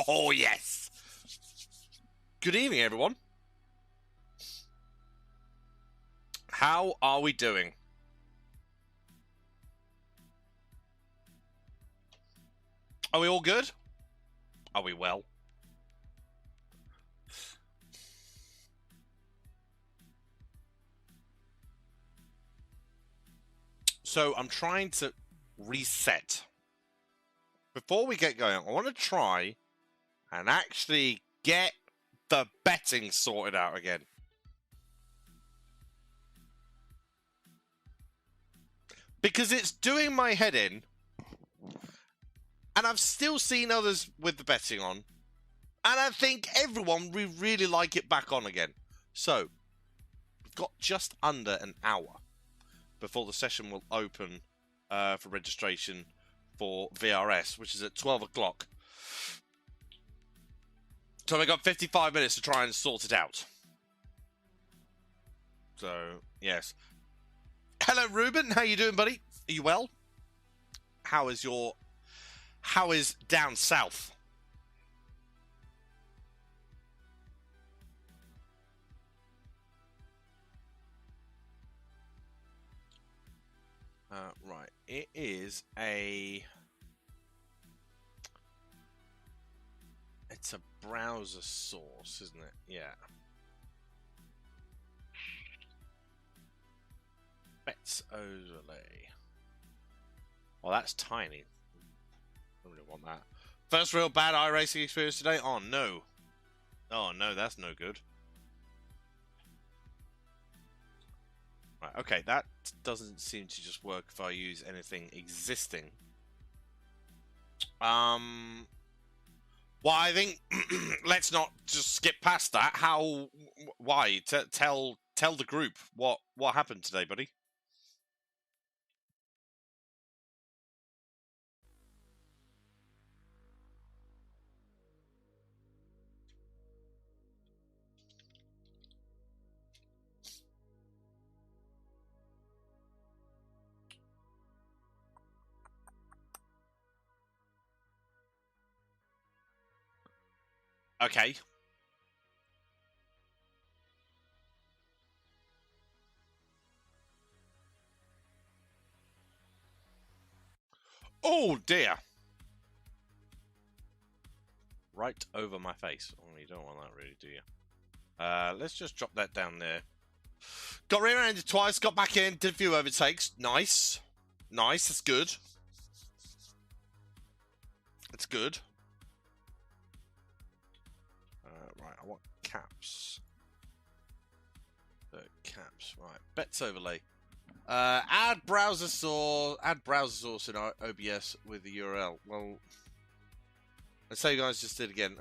Oh, yes. Good evening, everyone. How are we doing? Are we all good? Are we well? So I'm trying to reset. Before we get going, I want to try and actually get the betting sorted out again. Because it's doing my head in. And I've still seen others with the betting on. And I think everyone would really like it back on again. So, we've got just under an hour before the session will open for registration for VRS, which is at 12 o'clock. So we've got 55 minutes to try and sort it out. So, yes. Hello, Ruben. How you doing, buddy? Are you well? How is down south? Right. It is it's a browser source, isn't it? Yeah. Bets overlay. Well, that's tiny. I don't really want that. First real bad iRacing experience today? Oh, no. Oh, no, that's no good. Right, okay, that doesn't seem to just work if I use anything existing. Well, I think let's not just skip past that. Why? Tell the group what happened today, buddy. Okay. Oh, dear. Right over my face. Oh, you don't want that really, do you? Let's just drop that down there. Got rear-ended twice, got back in, did a few overtakes. Nice. Nice, that's good. That's good. Right, I want caps. Caps, right. Bets overlay. Add browser source in our OBS with the URL. Well, let's say you guys just did again.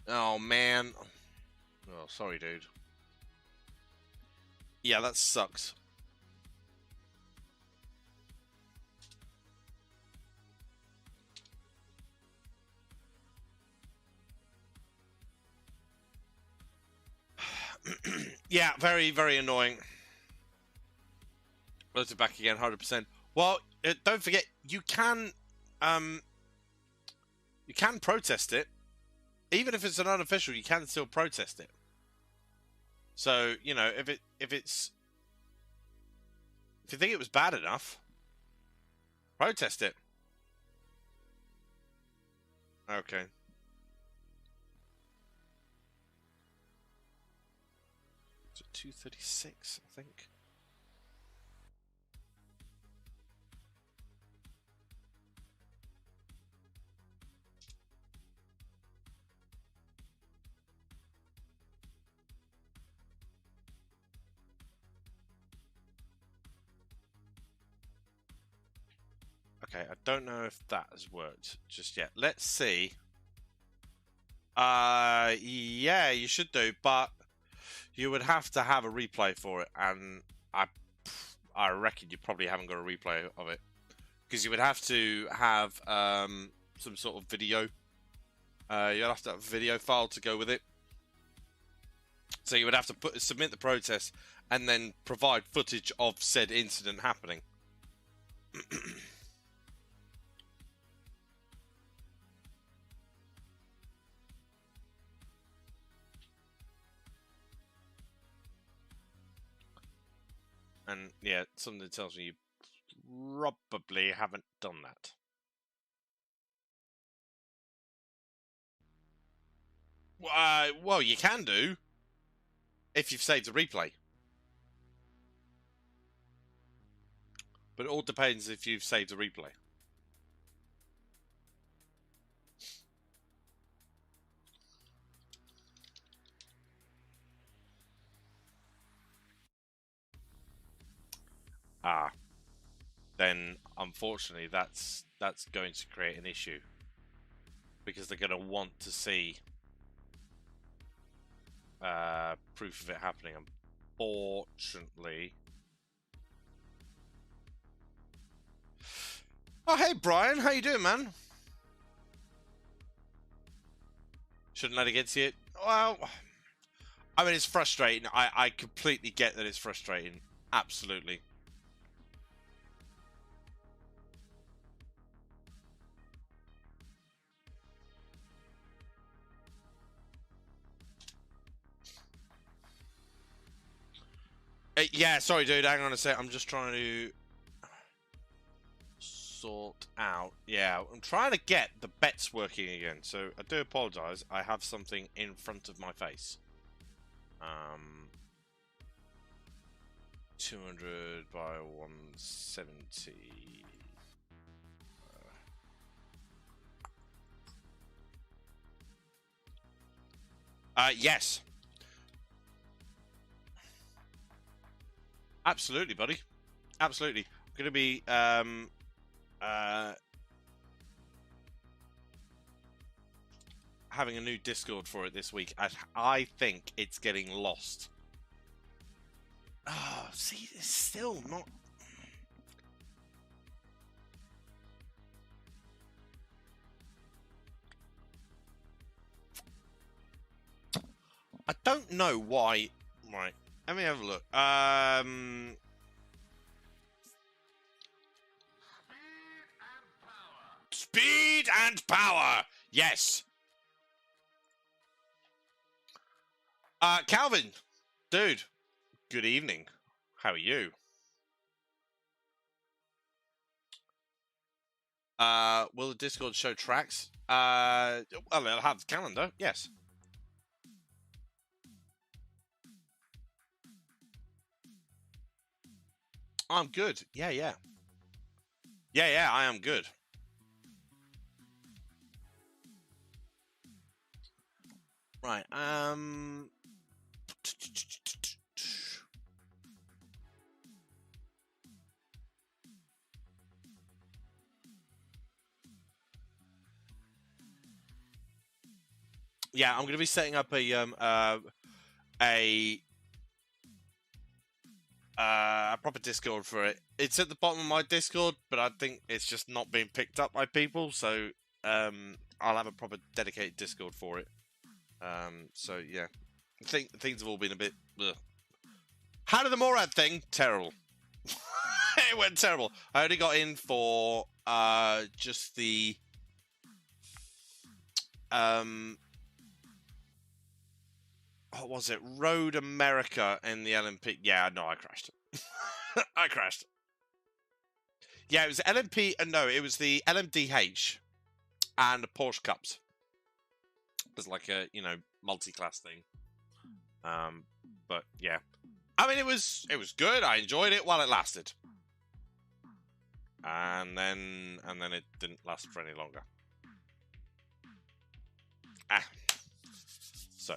Oh man. Oh, sorry, dude. Yeah, that sucks. Yeah, very, very annoying. Loads it back again, 100%. Well, don't forget, you can protest it. Even if it's an unofficial, you can still protest it. So, you know, if you think it was bad enough, protest it. Okay. It's at 236, I think. Okay, I don't know if that has worked just yet. Let's see. Yeah, you should do, but you would have to have a replay for it, and I reckon you probably haven't got a replay of it, because you would have to have some sort of video. You'd have to have a video file to go with it. So you would have to submit the protest and then provide footage of said incident happening. And yeah, something tells me you probably haven't done that. Well, you can do if you've saved the replay. But it all depends if you've saved the replay. Then unfortunately that's going to create an issue, because they're going to want to see proof of it happening. Unfortunately. Oh, hey Brian, how you doing, man? Shouldn't let it get to you. Well, I mean, it's frustrating. I completely get that it's frustrating. Absolutely. Yeah, sorry, dude. Hang on a sec. I'm just trying to sort out. Yeah, I'm trying to get the bets working again. So I do apologize. I have something in front of my face. 200 by 170. Yes. Absolutely, buddy. Absolutely. I'm going to be having a new Discord for it this week. I think it's getting lost. Oh, see, it's still not. I don't know why. Right, let me have a look. Speed and power. Yes. Calvin, dude. Good evening. How are you? Will the Discord show tracks? Well, it'll have the calendar. Yes. I'm good. Yeah. Yeah, I am good. Right. Yeah, I'm going to be setting up a proper Discord for it. It's at the bottom of my Discord, but I think it's just not being picked up by people. So I'll have a proper dedicated Discord for it. So yeah, I think things have all been a bit. Ugh. How did the Morad thing? Terrible. It went terrible. I only got in for just the what was it? Road America and the LMP. Yeah, no, I crashed. I crashed. Yeah, it was LMP. No, it was the LMDH and the Porsche Cups. It was like a multi-class thing. But yeah, I mean it was good. I enjoyed it while it lasted, and then it didn't last for any longer. So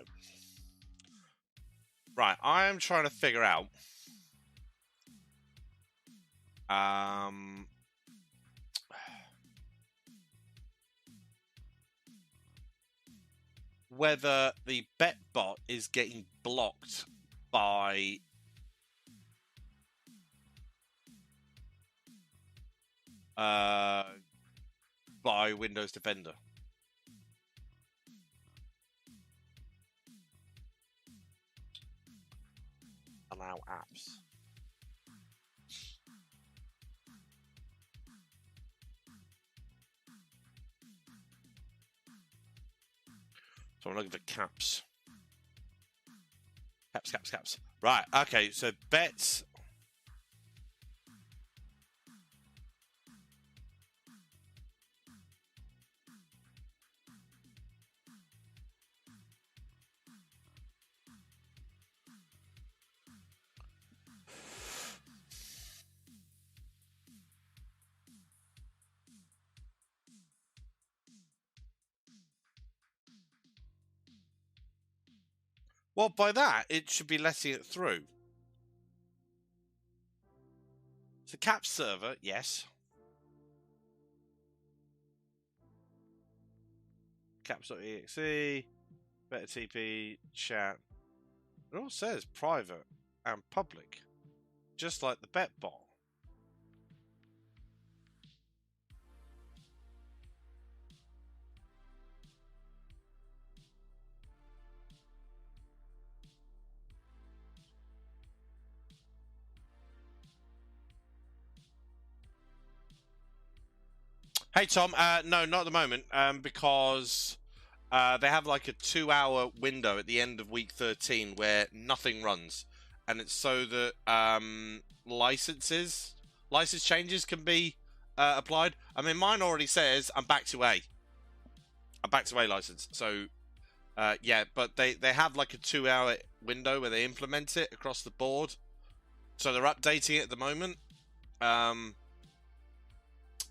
right, I am trying to figure out whether the bet bot is getting blocked by Windows Defender. Allow apps. So I'm looking for caps. Caps. Right, okay, so bets. Well, by that, it should be letting it through. So cap server, yes. Caps.exe, better TP, chat. It all says private and public, just like the bet bot. Hey Tom, no, not at the moment, because they have like a 2-hour window at the end of week 13 where nothing runs, and it's so that license changes can be applied. I mean, mine already says I'm back to A. I'm back to A license. So yeah, but they have like a 2-hour window where they implement it across the board. So they're updating it at the moment.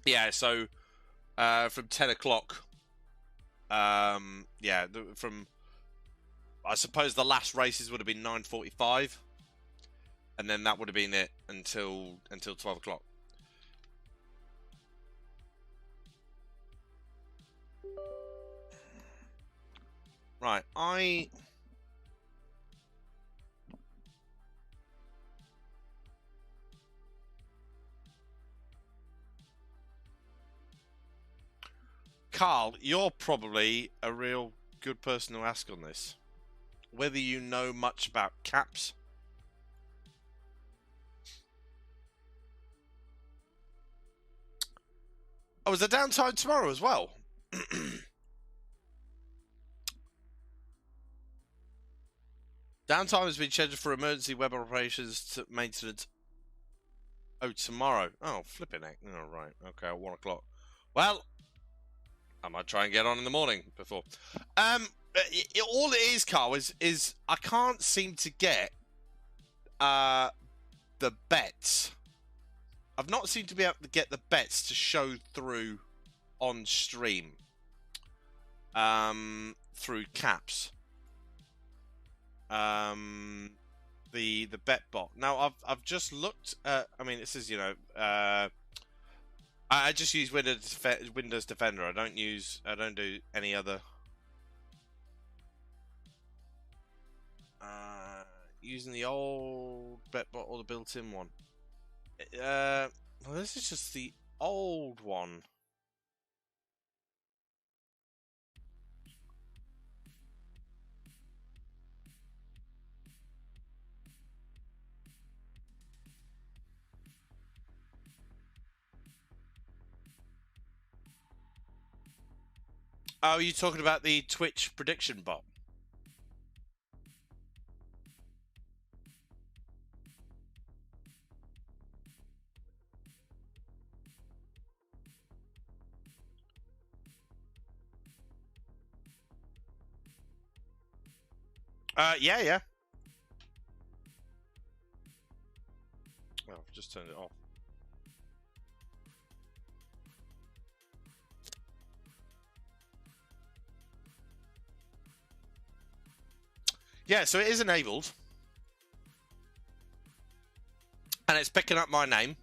Yeah, so from 10 o'clock. Yeah, from I suppose the last races would have been 9:45, and then that would have been it until 12 o'clock. Right, Carl, you're probably a real good person to ask on this. Whether you know much about caps. Oh, is there downtime tomorrow as well? Downtime has been scheduled for emergency web operations to maintenance. Oh, tomorrow. Oh, flipping heck. Oh, right. Okay, at 1 o'clock. Well, I might try and get on in the morning before. All it is, Carl, is I can't seem to get the bets. I've not seemed to be able to get the bets to show through on stream. Through caps. The bet bot. Now I've just looked at. I mean, it says I just use Windows Defender. I don't do any other. Using the old betbot or the built-in one. Well, this is just the old one. Oh, are you talking about the Twitch prediction bot? Yeah. Oh, I've just turned it off. Yeah, so it is enabled. And it's picking up my name.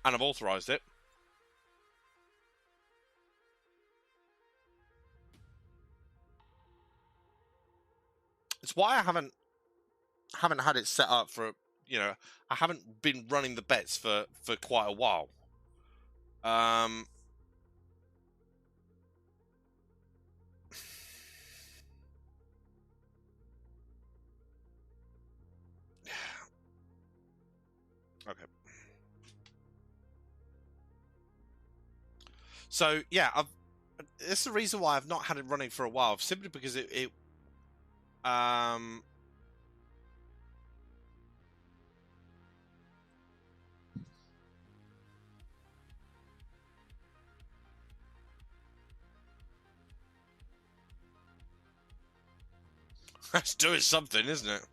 And I've authorized it. It's why I haven't had it set up for, I haven't been running the bets for quite a while. Okay. So yeah, this is the reason why I've not had it running for a while, simply because it that's doing something, isn't it?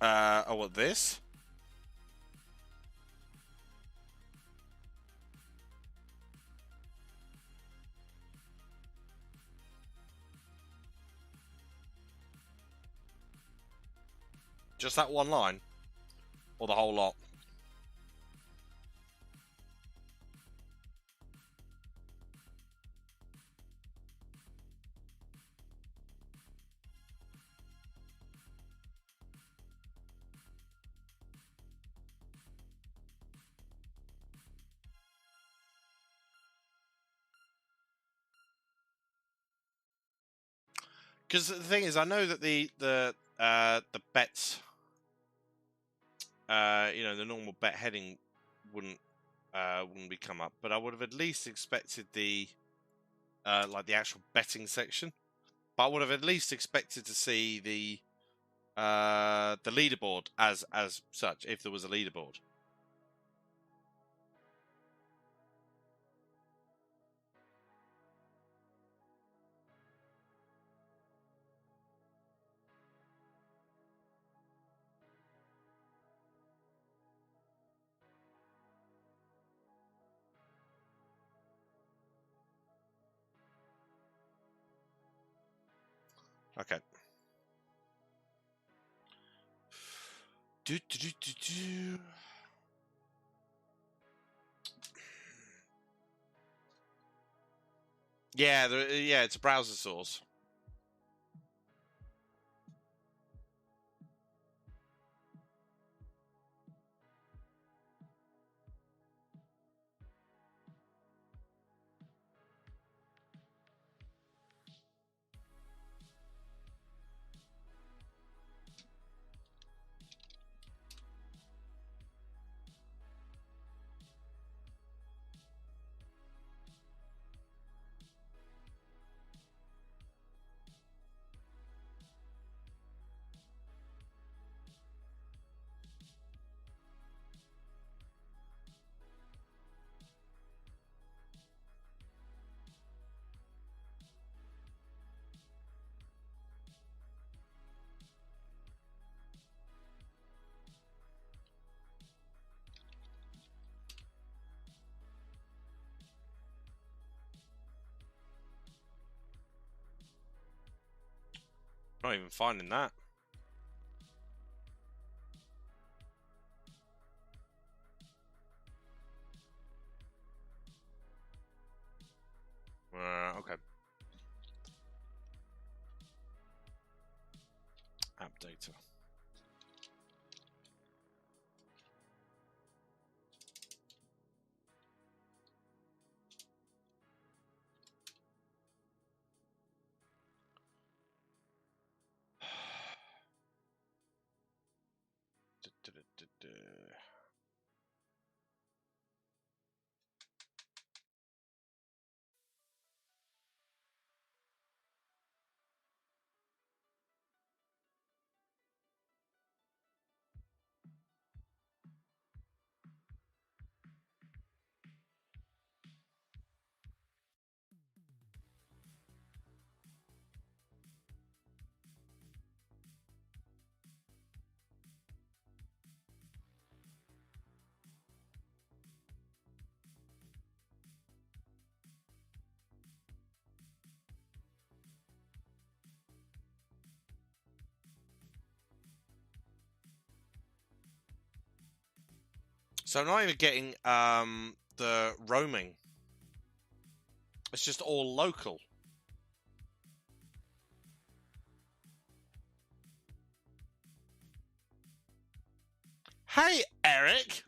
Oh, what, this? Just that one line? Or the whole lot? Because the thing is, I know that the bets, you know, the normal bet heading wouldn't be come up, but I would have at least expected the like the actual betting section. But I would have at least expected to see the leaderboard as such, if there was a leaderboard. Okay. Yeah, yeah, it's a browser source. Not even finding that. Okay. App data. So I'm not even getting the roaming. It's just all local. Hey, Eric.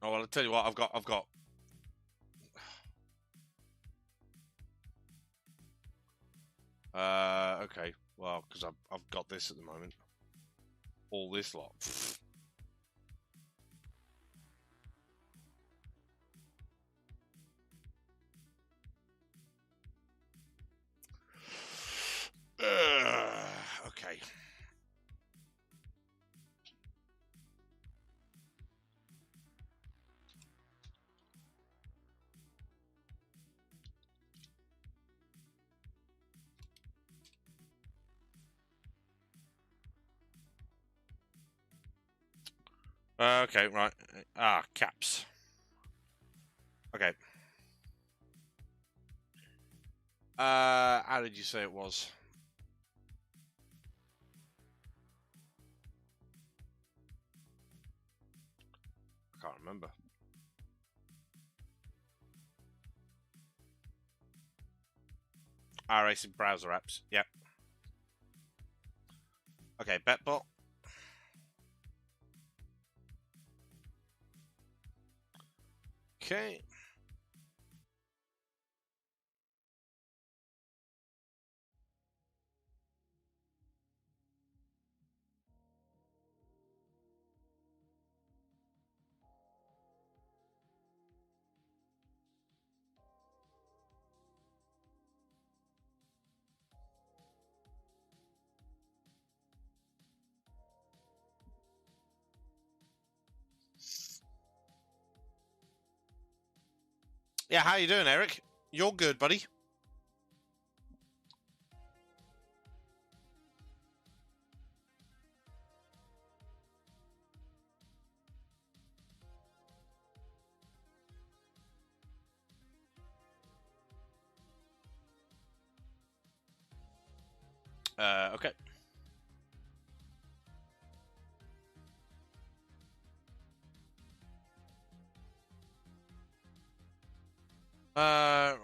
Oh well, I'll tell you what. I've got. Okay. Well, because I've got this at the moment. All this lot. Okay. Okay, right. Caps. Okay. How did you say it was? I can't remember. iRacing browser apps. Yep. Okay, BetBot. Okay. Yeah, how you doing, Eric? You're good, buddy. Okay. Right.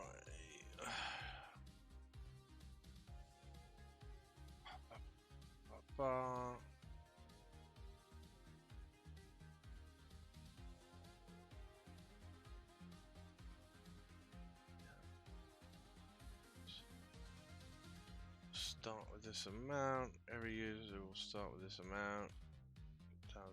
Start with this amount. Every user will start with this amount. 1,000.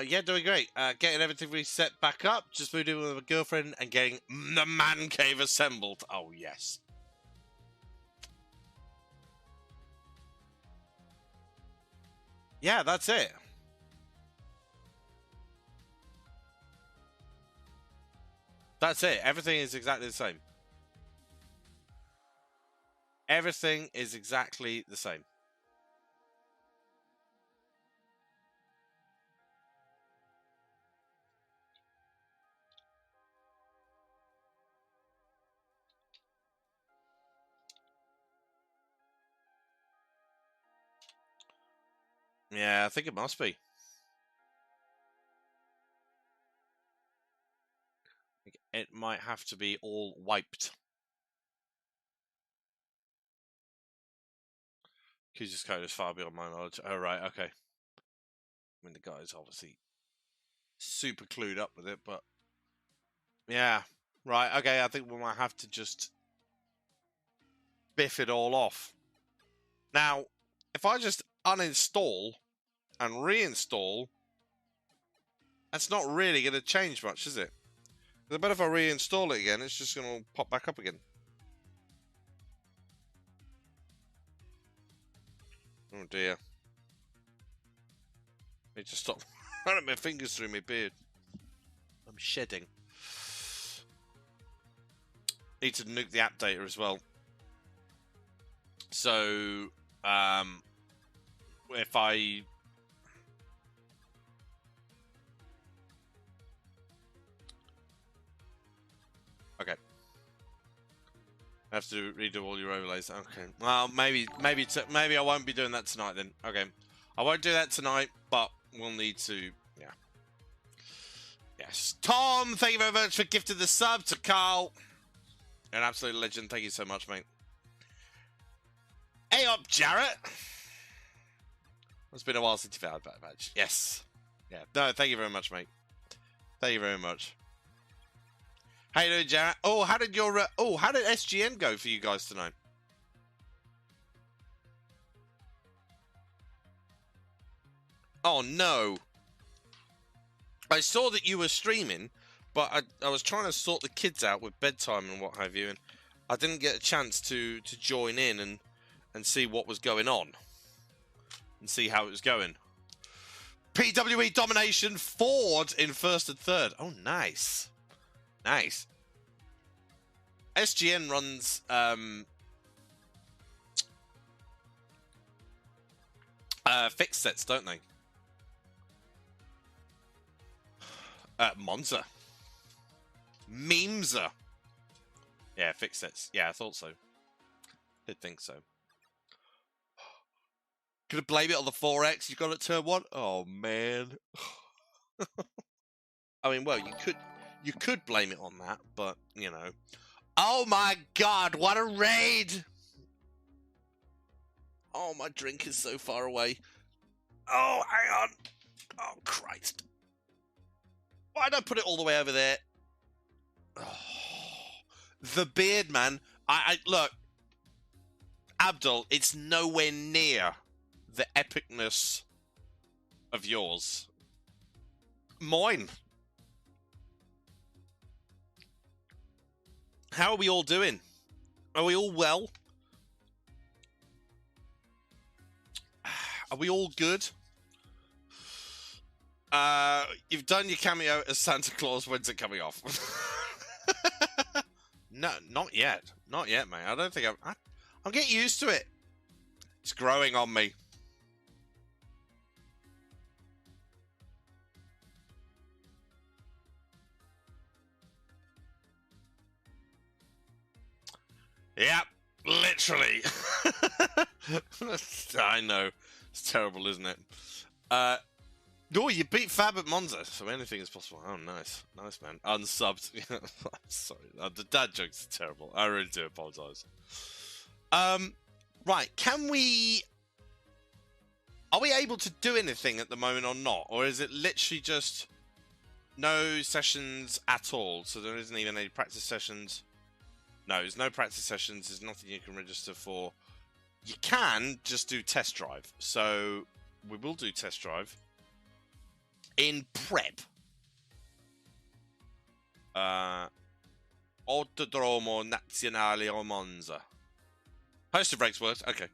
Yeah, doing great. Getting everything reset back up. Just moved in with my girlfriend and getting the man cave assembled. Oh, yes. Yeah, that's it. That's it. Everything is exactly the same. Everything is exactly the same. Yeah, I think it must be. It might have to be all wiped. Kuza's code is far beyond my knowledge. Oh, right, okay. I mean, the guy's obviously super clued up with it, but... Yeah, right, okay, I think we might have to just biff it all off. Now, if I just uninstall and reinstall, that's not really going to change much, is it? I bet if I reinstall it again, it's just going to pop back up again. Oh dear. I need to stop running my fingers through my beard. I'm shedding. Need to nuke the app data as well. So, if I... Okay. I have to redo all your overlays. Okay. Well, maybe I won't be doing that tonight then. Okay. I won't do that tonight, but we'll need to... Yeah. Yes. Tom, thank you very much for gifting the sub to Carl. You're an absolute legend. Thank you so much, mate. Hey up, Jarrett. It's been a while since you've had that badge. Yes. Yeah. No, thank you very much, mate. Thank you very much. How you doing, Jarrett? Oh, how did your how did SGN go for you guys tonight? Oh no. I saw that you were streaming, but I was trying to sort the kids out with bedtime and what have you, and I didn't get a chance to join in and see what was going on and see how it was going. PWE domination. Ford in first and third. Oh, nice. Nice. SGN runs fixed sets, don't they? Monza. Memesa. Yeah, fixed sets. Yeah, I thought so. Did think so. Could have blamed it on the 4X you got at turn 1. Oh man. I mean, well, you could blame it on that, but you know. Oh my god, what a raid! Oh, my drink is so far away. Oh, hang on. Oh, Christ. Why don't I put it all the way over there? Oh, the beard, man. I look, Abdul, it's nowhere near the epicness of yours. Mine. How are we all doing? Are we all well? Are we all good? You've done your cameo as Santa Claus. When's it coming off? No, not yet. Not yet, mate. I don't think I'm getting used to it. It's growing on me. Yep, literally. I know. It's terrible, isn't it? Oh, you beat Fab at Monza, so anything is possible. Oh, nice. Nice, man. Unsubbed. Sorry. The dad jokes are terrible. I really do apologise. Right. Can we... Are we able to do anything at the moment or not? Or is it literally just no sessions at all? So there isn't even any practice sessions? No, there's no practice sessions. There's nothing you can register for. You can just do test drive. So we will do test drive in prep. Autodromo Nazionale o Monza. Hosted breaks works. Okay.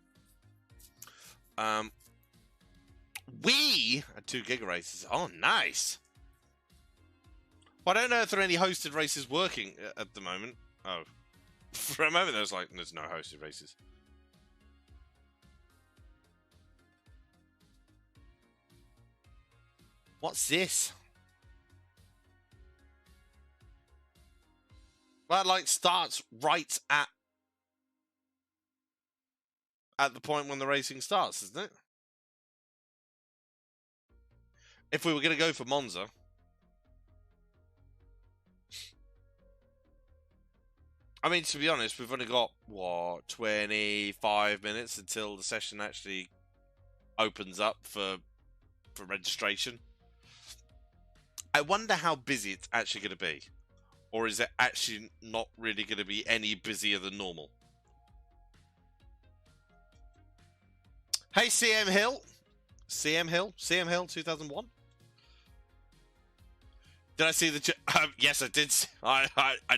We had 2 giga races. Oh, nice. Well, I don't know if there are any hosted races working at the moment. Oh. For a moment, there's no hosted races. What's this? That like starts right at the point when the racing starts, isn't it? If we were going to go for Monza. I mean, to be honest, we've only got, what, 25 minutes until the session actually opens up for registration. I wonder how busy it's actually going to be. Or is it actually not really going to be any busier than normal? Hey, CM Hill. CM Hill 2001. Did I see the... yes, I did. I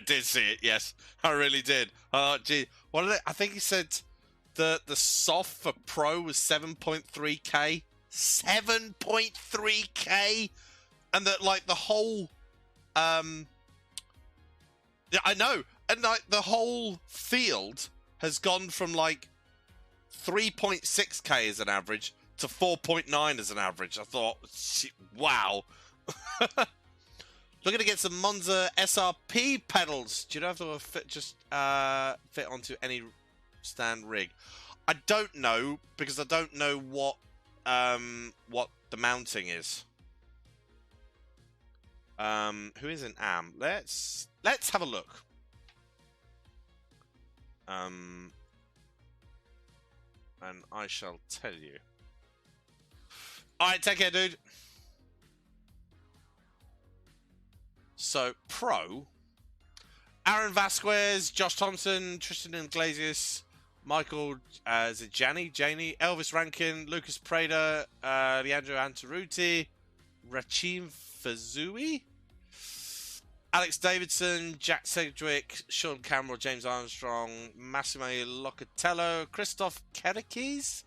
did see it. Yes, I really did. Gee, what did I think he said the soft for Pro was 7.3K. 7.3K, and that like the whole yeah, I know, and like the whole field has gone from like 3.6K as an average to 4.9 as an average. I thought, wow. Looking to get some Monza SRP pedals. Do you know if they'll fit onto any stand rig? I don't know, because I don't know what the mounting is. Who is an AM? Let's have a look. And I shall tell you. Alright, take care, dude. So, Pro, Aaron Vasquez, Josh Thompson, Tristan Iglesias, Michael Janie, Elvis Rankin, Lucas Prada, Leandro Antaruti, Rachim Fazui, Alex Davidson, Jack Sedgwick, Sean Cameron, James Armstrong, Massimo Locatello, Christoph Kerekes,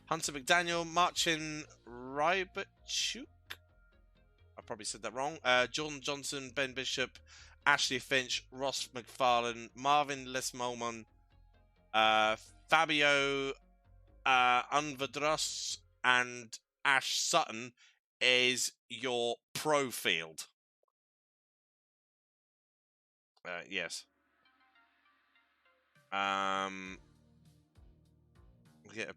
Hunter McDaniel, Marcin Rybachuk, probably said that wrong. Jordan Johnson, Ben Bishop, Ashley Finch, Ross McFarlane, Marvin Lesmolman, Fabio Unvadros, and Ash Sutton is your pro field. Yes. We get a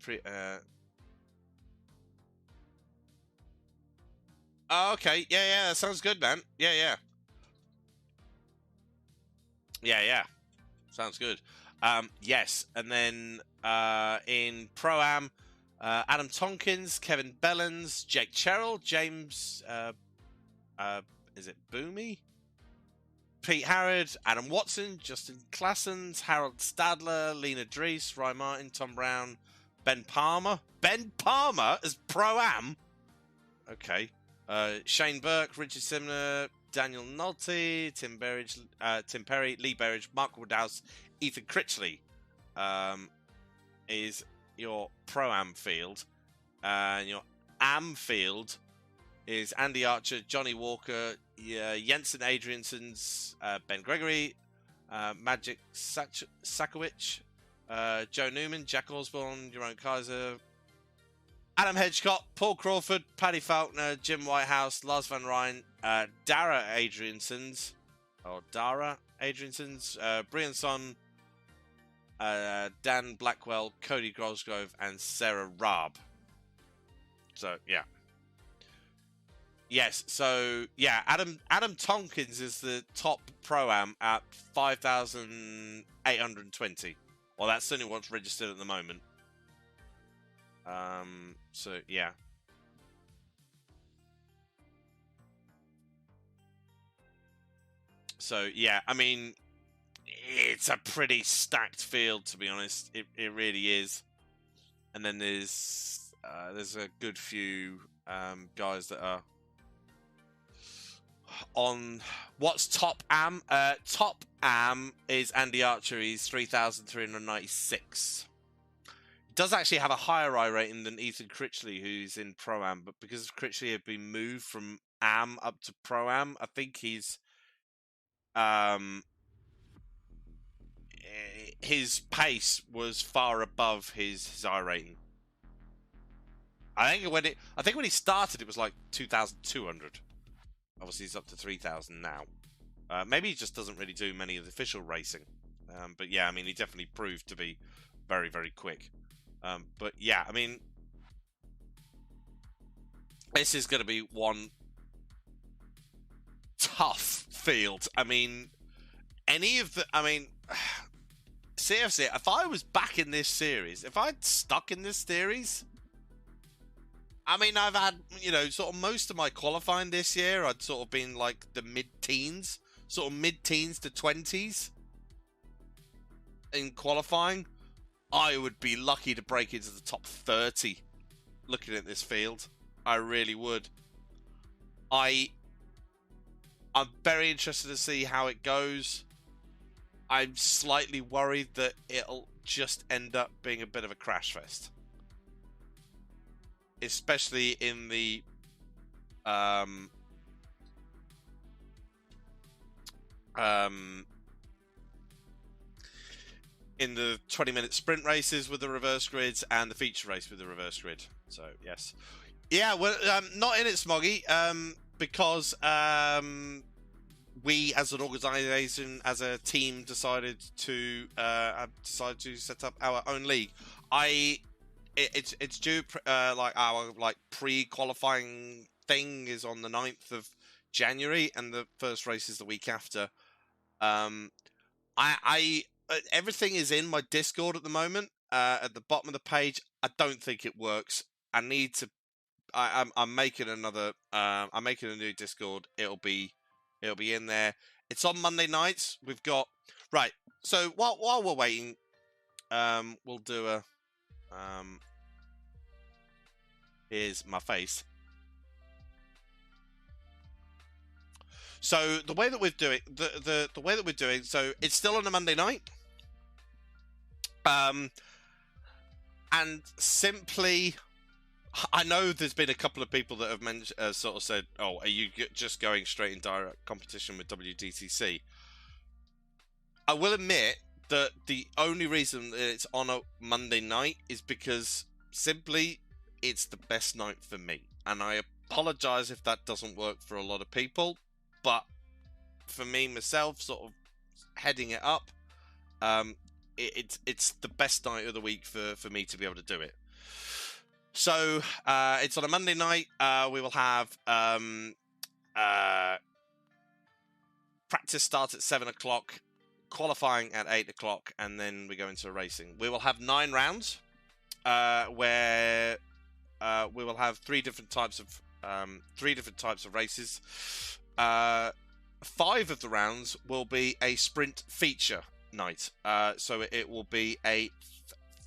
Oh, okay. Yeah, that sounds good, man. Yeah. Sounds good. Yes, and then in Pro-Am, Adam Tonkins, Kevin Bellens, Jake Cheryl, James, is it Boomy? Pete Harrod, Adam Watson, Justin Classens, Harold Stadler, Lena Dries, Ryan Martin, Tom Brown, Ben Palmer. Ben Palmer as Pro-Am? Okay. Shane Burke, Richard Simner, Daniel Nolte, Tim Perry, Lee Berridge, Mark Woodhouse, Ethan Critchley is your Pro-Am field. And your Am field is Andy Archer, Johnny Walker, Jensen Adriansons, Ben Gregory, Magic Sakowicz, Joe Newman, Jack Osborne, Jerome Kaiser, Adam Hedgecott, Paul Crawford, Paddy Faulkner, Jim Whitehouse, Lars Van Ryn, Dara Adriansons, Brian Son, Dan Blackwell, Cody Grosgrove, and Sarah Raab. So, yeah. Yes, so, yeah, Adam Tonkins is the top Pro-Am at 5,820. Well, that's certainly what's registered at the moment. So, yeah. So, yeah, I mean, it's a pretty stacked field, to be honest. It really is. And then there's a good few guys that are on what's top am. Top am is Andy Archer. He's 3,396. Does actually have a higher I rating than Ethan Critchley, who's in Pro-Am, but because Critchley had been moved from Am up to Pro-Am, I think he's his pace was far above his I rating. I think when he started, it was like 2,200. Obviously, he's up to 3,000 now. Maybe he just doesn't really do many of the official racing. But yeah, I mean, he definitely proved to be very, very quick. But yeah, I mean, this is going to be one tough field. I mean, seriously, if I was back in this series, if I'd stuck in this series, I mean, I've had, sort of most of my qualifying this year, I'd sort of been like the mid-teens, sort of mid-teens to 20s in qualifying. I would be lucky to break into the top 30 looking at this field. I really would. I'm very interested to see how it goes. I'm slightly worried that it'll just end up being a bit of a crash fest. Especially in the in the 20-minute sprint races with the reverse grids and the feature race with the reverse grid. So, yes. Yeah, well, not in it, Smoggy, because we, as an organisation, as a team, decided to set up our own league. It's due, our pre-qualifying thing is on the 9th of January, and the first race is the week after. Everything is in my Discord at the moment. At the bottom of the page, I don't think it works. I need to. I'm making another. I'm making a new Discord. It'll be in there. It's on Monday nights. We've got right. So while we're waiting, we'll do a. Here's my face. So the way that we're doing the way that we're doing, so it's still on a Monday night. And simply I know there's been a couple of people that have mentioned, sort of said, "Oh, are you just going straight in direct competition with WDTC?" I will admit that the only reason that it's on a Monday night is because simply it's the best night for me, and I apologize if that doesn't work for a lot of people, but for me myself, sort of heading it up, it's the best night of the week for me to be able to do it. So it's on a Monday night. We will have practice start at 7 o'clock, qualifying at 8 o'clock, and then we go into racing. We will have 9 rounds, where we will have three different types of races. 5 of the rounds will be a sprint feature night. So it will be a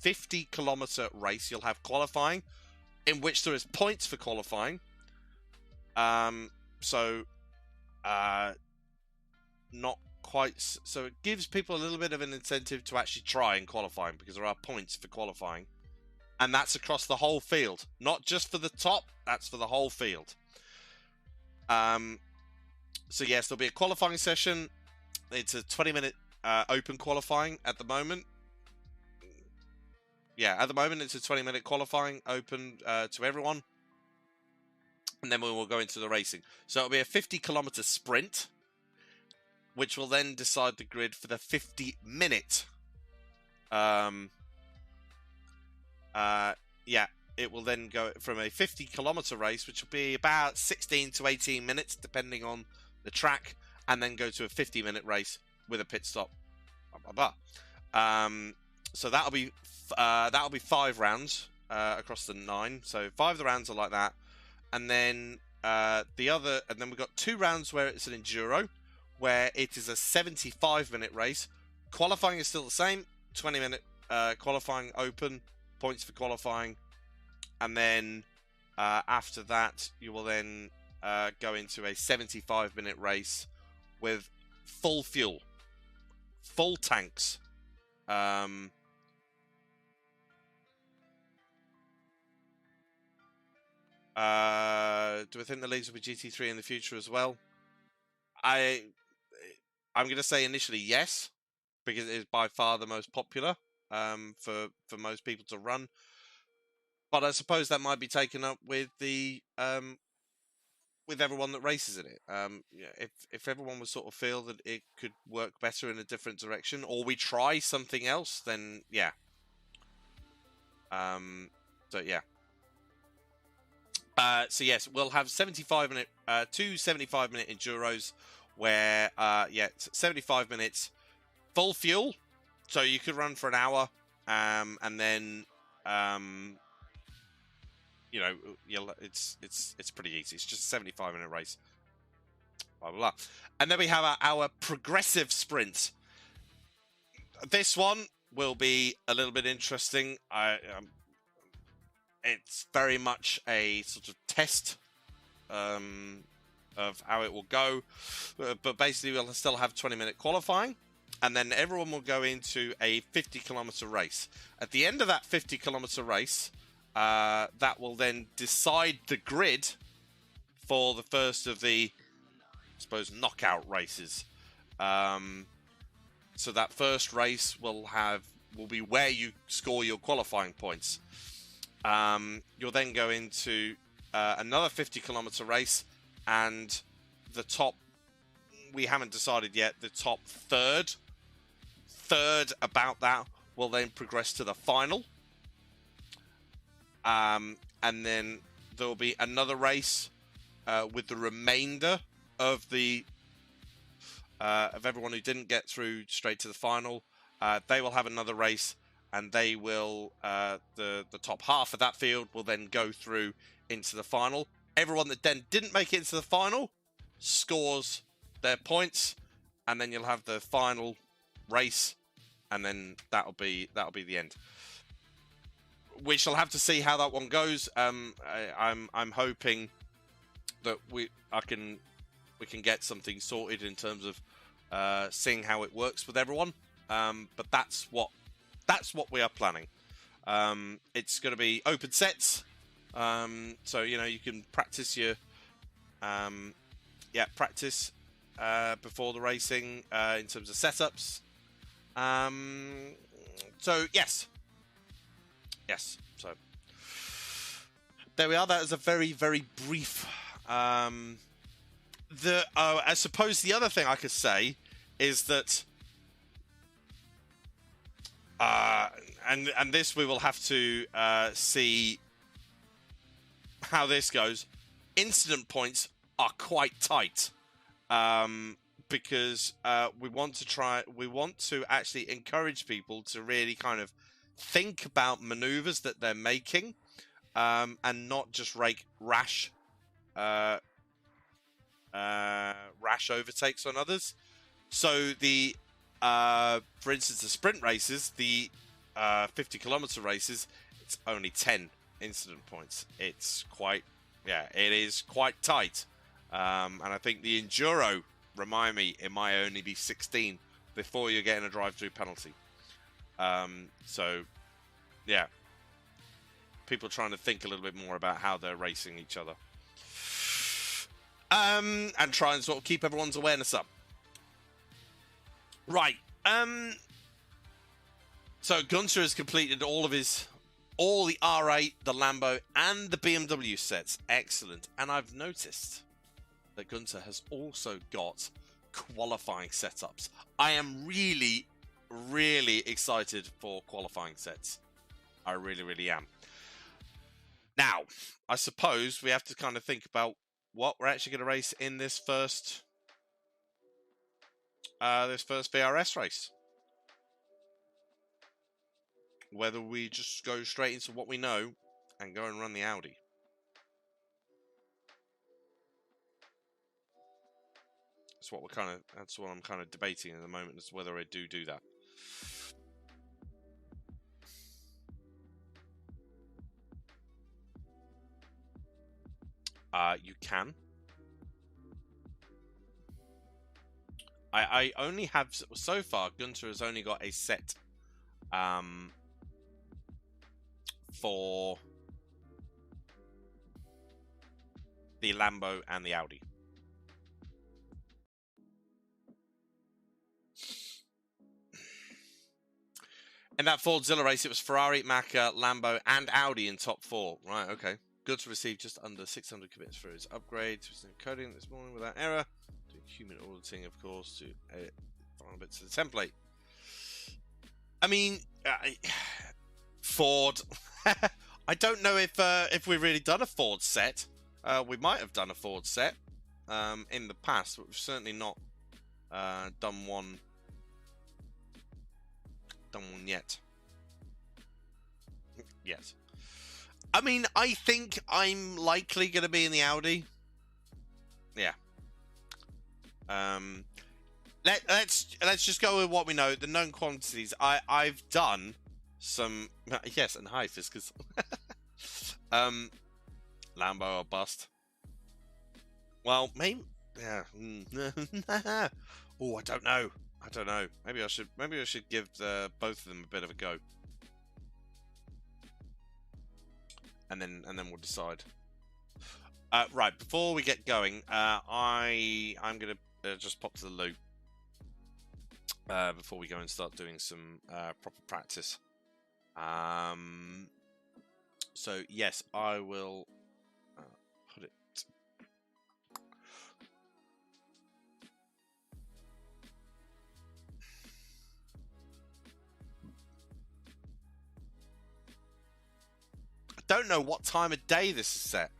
50-kilometer race. You'll have qualifying, in which there is points for qualifying. Not quite. So it gives people a little bit of an incentive to actually try in qualifying, because there are points for qualifying, and that's across the whole field, not just for the top. That's for the whole field. So yes, there'll be a qualifying session. It's a 20-minute open qualifying at the moment. Yeah, at the moment it's a 20-minute qualifying open to everyone, and then we will go into the racing. So it'll be a 50-kilometer sprint, which will then decide the grid for the 50-minute. It will then go from a 50-kilometer race, which will be about 16 to 18 minutes, depending on the track, and then go to a 50-minute race with a pit stop. Blah, blah, blah. So that'll be 5 rounds across the 9. So 5 of the rounds are like that, and then we've got 2 rounds where it's an enduro, where it is a 75-minute race. Qualifying is still the same, 20-minute qualifying open, points for qualifying, and then after that you will then go into a 75-minute race with full fuel, full tanks. Do I think the leagues will be GT3 in the future as well? I'm going to say initially yes, because it is by far the most popular for most people to run. But I suppose that might be taken up with the with everyone that races in it. If everyone would sort of feel that it could work better in a different direction, or we try something else, then yeah. So yeah. So yes, we'll have 75-minute, 2 75-minute enduros, where 75 minutes, full fuel, so you could run for an hour, and then it's pretty easy. It's just a 75-minute race. Blah, blah, blah. And then we have our progressive sprint. This one will be a little bit interesting. It's very much a sort of test of how it will go. But basically, we'll still have 20-minute qualifying, and then everyone will go into a 50-kilometer race. At the end of that 50-kilometer race, that will then decide the grid for the first of the, I suppose, knockout races. So that first race will be where you score your qualifying points. You'll then go into another 50-kilometer race, and the top, we haven't decided yet, the top third about that will then progress to the final. And then there will be another race with the remainder of the of everyone who didn't get through straight to the final. They will have another race, and they will the top half of that field will then go through into the final. Everyone that then didn't make it into the final scores their points, and then you'll have the final race, and then that'll be the end. We shall have to see how that one goes. I'm hoping that we can get something sorted in terms of seeing how it works with everyone. But that's what we are planning. It's going to be open sets. So you know you can practice your practice before the racing in terms of setups. So yes. So there we are. That is a very, very brief. I suppose the other thing I could say is that, and this we will have to see how this goes. Incident points are quite tight. Because we want to actually encourage people to really kind of think about maneuvers that they're making, and not just rash overtakes on others. So for instance, the sprint races, the 50-kilometer races, it's only 10 incident points. It is quite tight. And I think the enduro, remind me, it might only be 16 before you're getting a drive-through penalty. So, yeah. People trying to think a little bit more about how they're racing each other. And try and sort of keep everyone's awareness up. Right. So Gunter has completed all the R8, the Lambo, and the BMW sets. Excellent. And I've noticed that Gunter has also got qualifying setups. I am really, really excited for qualifying sets. I really, really am. Now, I suppose we have to kind of think about what we're actually going to race in this first VRS race. Whether we just go straight into what we know and go and run the Audi. That's what I'm kind of debating at the moment, as to whether I do that. You can. I only have, so far, Gunter has only got a set for the Lambo and the Audi. In that Fordzilla race, it was Ferrari, Macca, Lambo, and Audi in top 4. Right, okay. Gunter received just under 600 commits for his upgrade to his encoding this morning without error. Doing human auditing, of course, to final bits of the template. I mean, Ford. I don't know if we've really done a Ford set. We might have done a Ford set in the past, but we've certainly not done one yet. Yes. I mean, I think I'm likely going to be in the Audi. Yeah. Let's just go with what we know. The known quantities. I've done some. Yes, and hi, Fiskus. Lambo or bust. Well, maybe. Yeah. Oh, I don't know. Maybe I should give both of them a bit of a go. And then we'll decide. Right, before we get going, I'm gonna just pop to the loop before we go and start doing some proper practice. So yes, I will put it. I don't know what time of day this is set.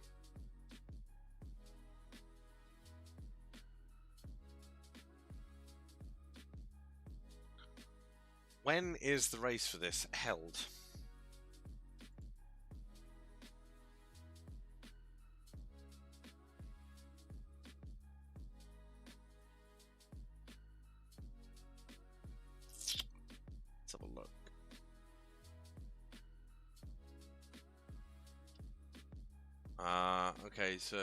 When is the race for this held? Let's have a look. Okay, so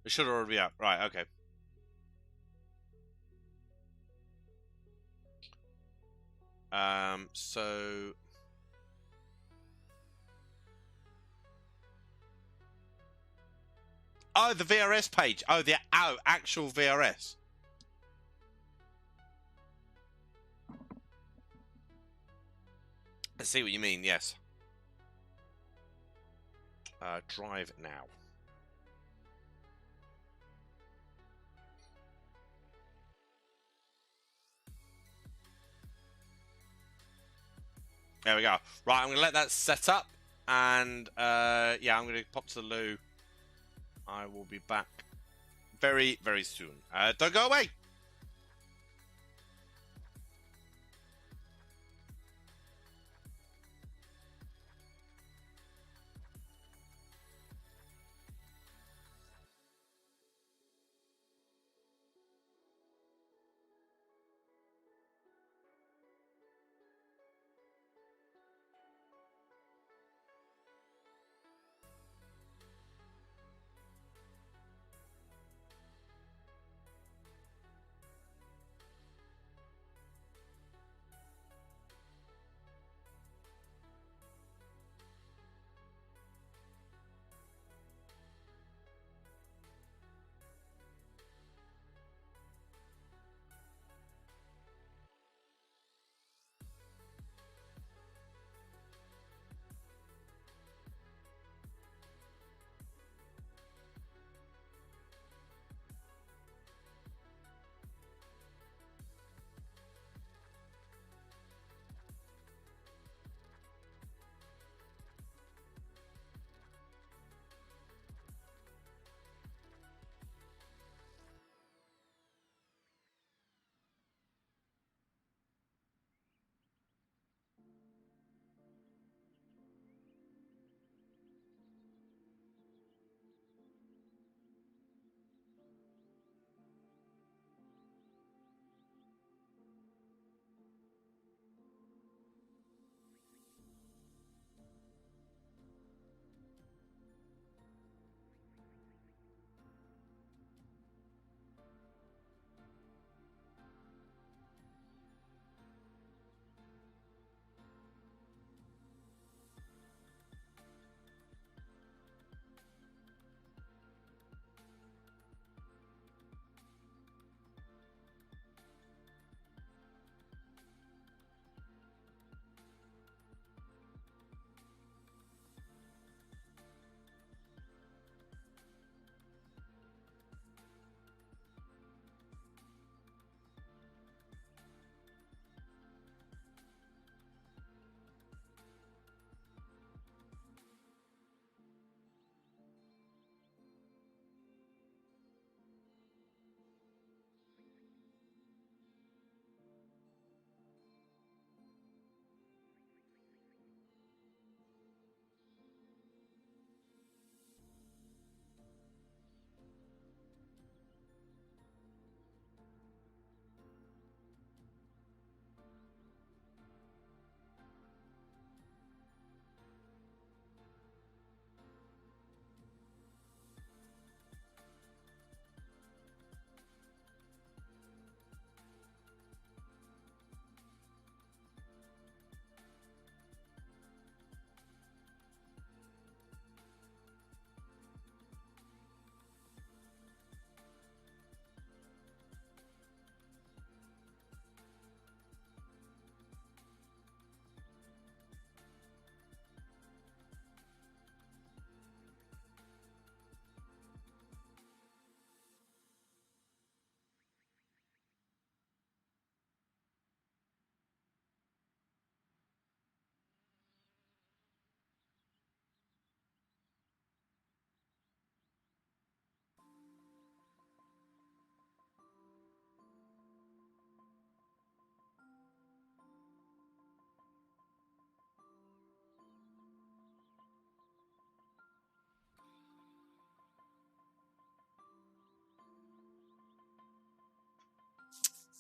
It should already be up. Right, okay. So... Oh, the VRS page. Oh, the actual VRS. I see what you mean, yes. Drive now. There we go. Right, I'm going to let that set up. And, yeah, I'm going to pop to the loo. I will be back very, very soon. Don't go away!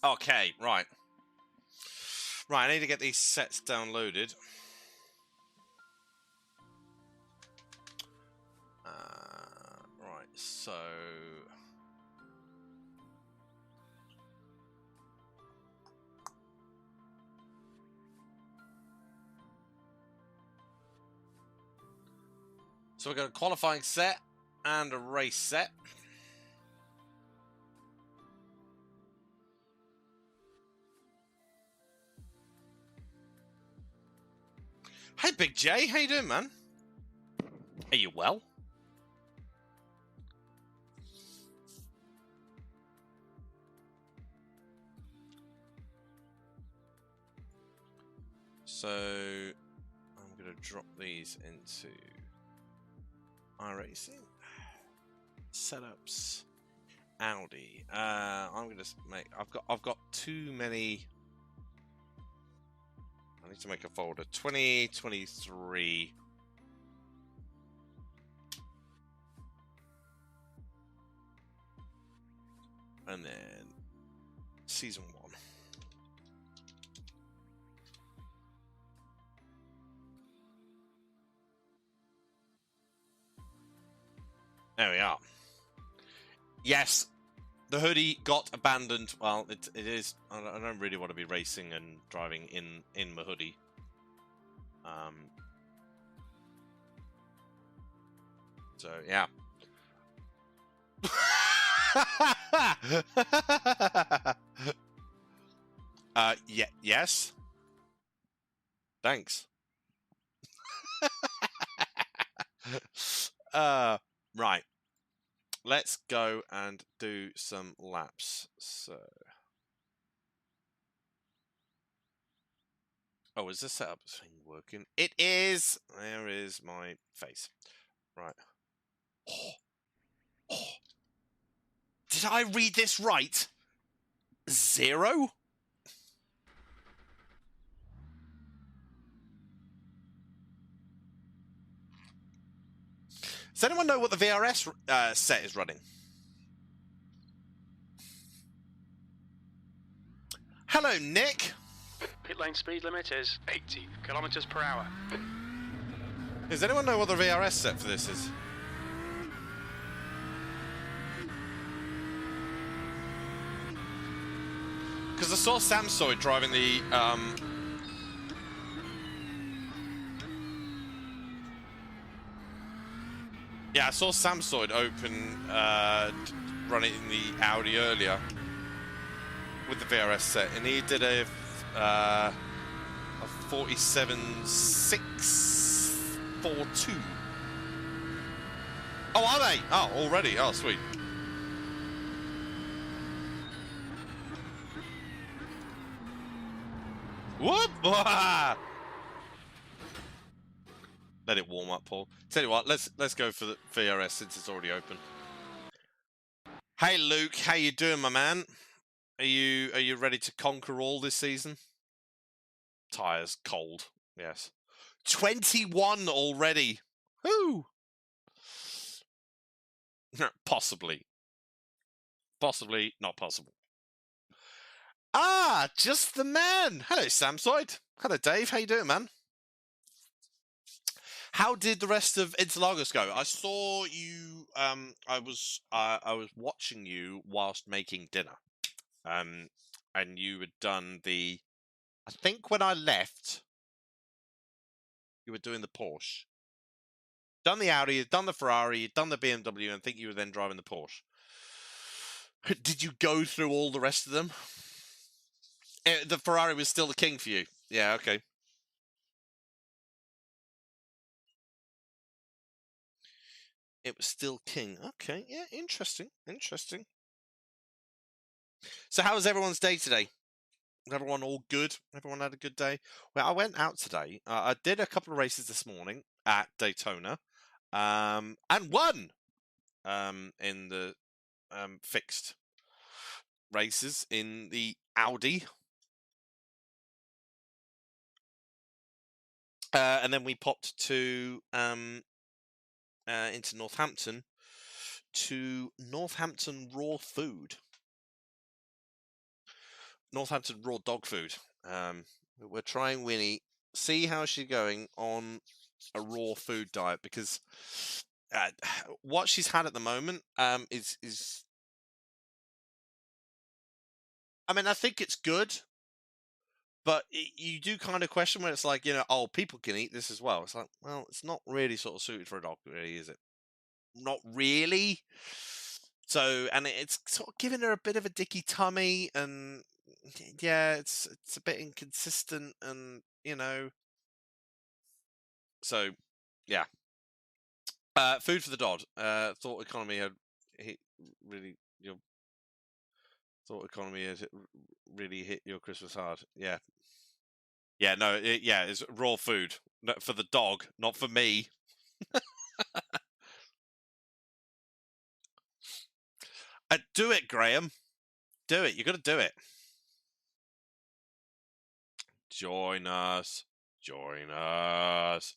Okay, right. Right, I need to get these sets downloaded. Right. So we've got a qualifying set and a race set. Hey, Big J, how you doing, man? Are you well? So I'm going to drop these into iRacing setups. Audi. I'm going to make. I've got too many. I need to make a folder. 2023. And then season 1. There we are. Yes, the hoodie got abandoned. Well, it is. I don't really want to be racing and driving in my hoodie. So yeah. Yeah. Yes. Thanks. Right. Let's go and do some laps. So, oh, is the setup thing working? It is. There is my face. Right. Oh. Did I read this right? 0? Does anyone know what the VRS set is running? Hello, Nick. Pit lane speed limit is 80 kilometers per hour. Does anyone know what the VRS set for this is? Because I saw Samsoid driving the yeah, I saw Samsoid open running the Audi earlier with the VRS set, and he did a 47.642. Oh, are they? Oh, already? Oh, sweet. Whoop! Let it warm up, Paul. Tell you what, let's go for the VRS since it's already open. Hey, Luke, how you doing, my man? Are you ready to conquer all this season? Tires cold, yes. 21 already. Whoo! Possibly, not possible. Ah, just the man. Hello, Samsoid. Hello, Dave. How you doing, man? How did the rest of Interlagos go? I saw you. I was watching you whilst making dinner. And you had done the. I think when I left, you were doing the Porsche. Done the Audi, you'd done the Ferrari, you'd done the BMW, and I think you were then driving the Porsche. Did you go through all the rest of them? The Ferrari was still the king for you. Yeah, okay. It was still king. Okay, yeah, interesting. So how was everyone's day today? Was everyone all good? Everyone had a good day? Well, I went out today. I did a couple of races this morning at Daytona, and won in the fixed races in the Audi. And then we popped to into Northampton to Northampton Raw Food. Northampton Raw Dog Food. We're trying Winnie, see how she's going on a raw food diet, because what she's had at the moment is. I mean, I think it's good, but you do kind of question where it's like, oh, people can eat this as well. It's like, well, it's not really sort of suited for a dog, really, is it? Not really. So, and it's sort of giving her a bit of a dicky tummy, and yeah, it's a bit inconsistent, and so yeah. Food for the Dodd. Thought economy had hit really your thought economy has really hit your Christmas hard. Yeah, yeah, no, it's raw food for the dog, not for me. Do it, Graham. Do it. You got to do it. Join us. Join us.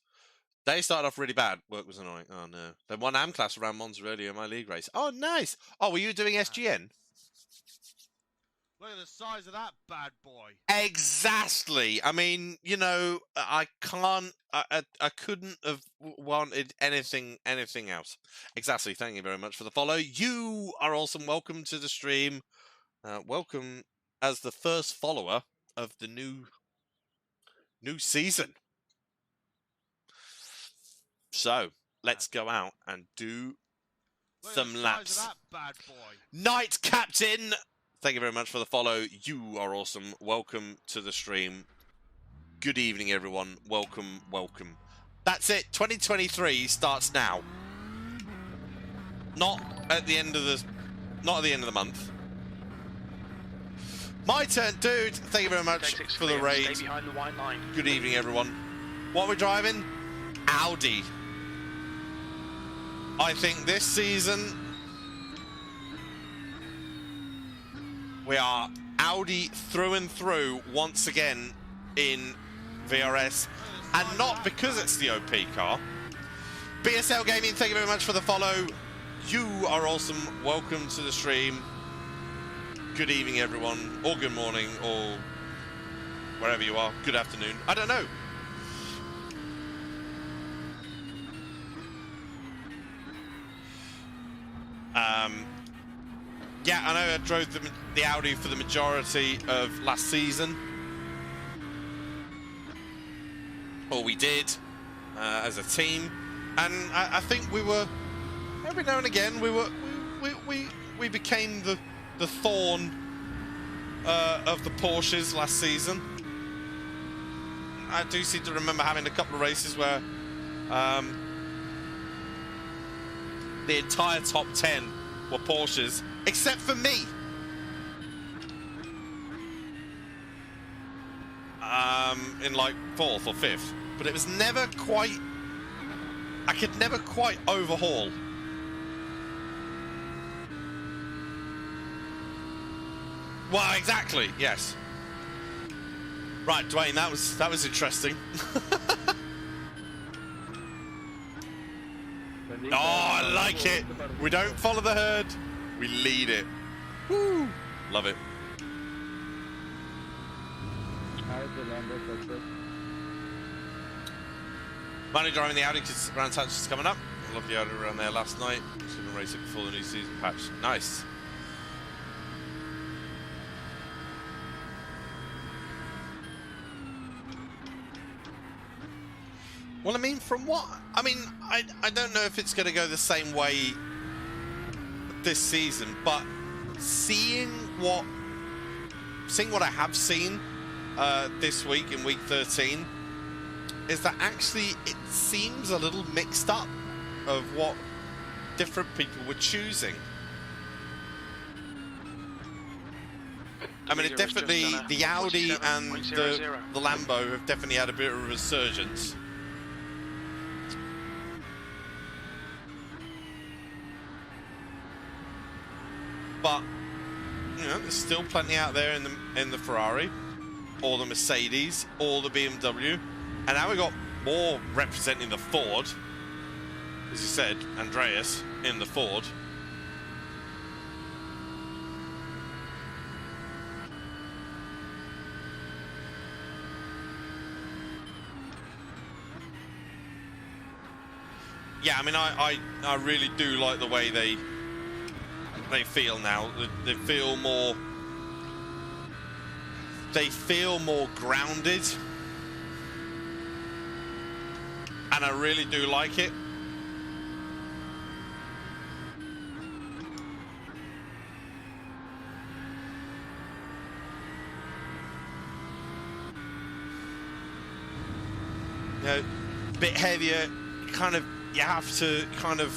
They started off really bad. Work was annoying. Oh, no. They won AM class around Monza earlier in my league race. Oh, nice. Oh, were you doing SGN? Look at the size of that bad boy. Exactly. I mean, I can't. I couldn't have wanted anything else. Exactly. Thank you very much for the follow. You are awesome. Welcome to the stream. Welcome as the first follower of the new season. So let's go out and do some laps. That bad boy. Night Captain. Thank you very much for the follow. You are awesome. Welcome to the stream. Good evening, everyone. Welcome, welcome. That's it. 2023 starts now. Not at the end of the month. My turn, dude. Thank you very much for the raid. Stay behind the white line. Good evening, everyone. What are we driving? Audi. I think this season we are Audi through and through once again in VRS, and not because it's the OP car. BSL Gaming, thank you very much for the follow. You are awesome. Welcome to the stream. Good evening, everyone, or good morning, or wherever you are. Good afternoon. I don't know. Yeah, I know I drove the Audi for the majority of last season. Or we did, as a team. And I think we were, every now and again, we became the thorn of the Porsches last season. I do seem to remember having a couple of races where the entire top 10 were Porsches, except for me. In like 4th or 5th. But it was never quite... I could never quite overhaul. Well, exactly, yes. Right, Dwayne, that was interesting. Oh, I like it. We don't follow the herd. We lead it. Woo! Love it. Finally driving the Audi because Grand Touch is coming up. I love the Audi around there last night. Just going to race it before the new season patch. Nice. Well, I mean, from what... I mean, I don't know if it's going to go the same way this season, but seeing what I have seen this week in week 13 is that actually it seems a little mixed up of what different people were choosing. I mean, it definitely, the Audi and the Lambo have definitely had a bit of a resurgence. But there's still plenty out there in the Ferrari, or the Mercedes, or the BMW, and now we've got more representing the Ford, as you said, Andreas in the Ford. yeah, I mean, I really do like the way they feel now. They feel more. They feel more grounded, and I really do like it. You know, a bit heavier, kind of, you have to kind of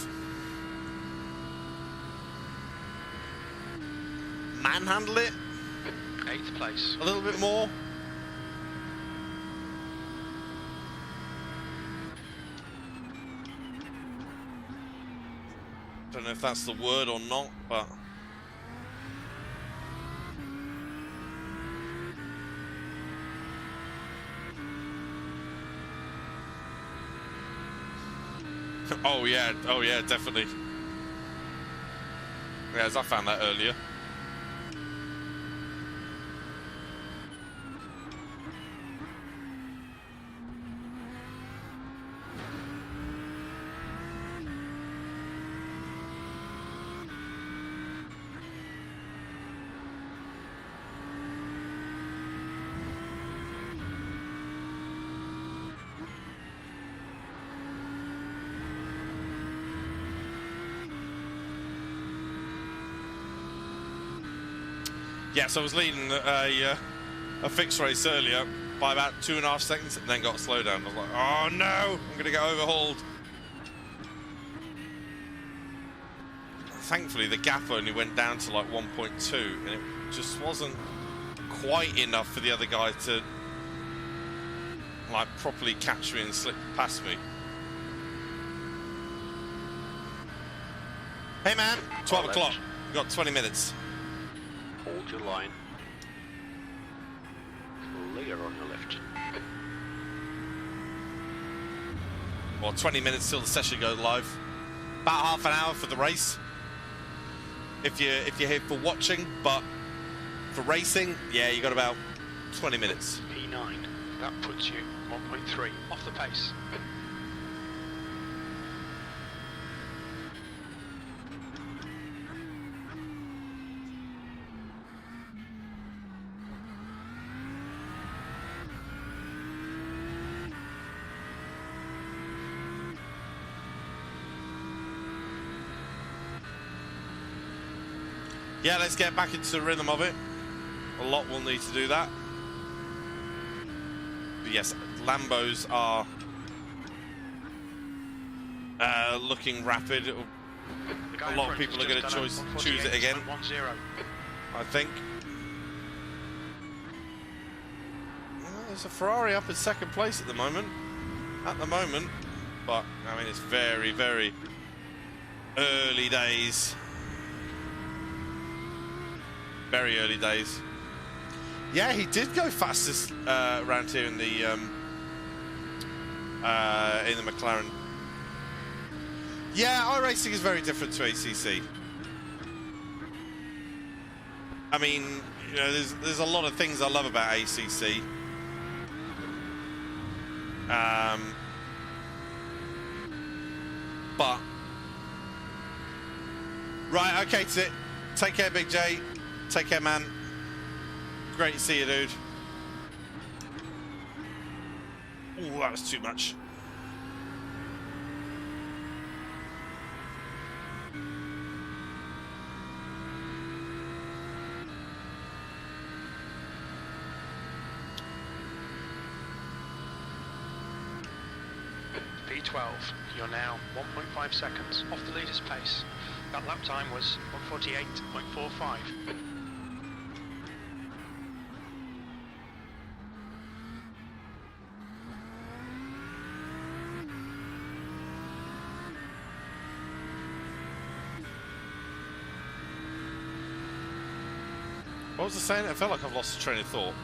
manhandle it 8th place. a little bit more. Don't know if that's the word or not, but oh yeah, definitely. Yeah, as I found that earlier. Yes, I was leading a fixed race earlier by about 2.5 seconds and then got a slowdown. I was like, oh no, I'm going to get overhauled. Thankfully, the gap only went down to like 1.2 and it just wasn't quite enough for the other guy to like properly catch me and slip past me. Hey man, 12 o'clock. We've got 20 minutes. Hold your line. Clear on your left. Well, 20 minutes till the session goes live. About half an hour for the race. If you're here for watching, but for racing, yeah, you got about 20 minutes. P9. That puts you 1.3 off the pace. Yeah, let's get back into the rhythm of it. A lot will need to do that. But yes, Lambos are looking rapid. A lot of people are going to choose it again, I think. Well, there's a Ferrari up in second place at the moment. But, I mean, it's very, very early days. Very early days. Yeah, he did go fastest around here in the McLaren. Yeah, iRacing is very different to ACC. I mean, you know, there's a lot of things I love about ACC. But right, okay, take care, Big J. Take care, man. Great to see you, dude. Ooh, that was too much. P12. You're now 1.5 seconds off the leader's pace. That lap time was 1:48.45. What was I saying? I felt like I've lost a train of thought.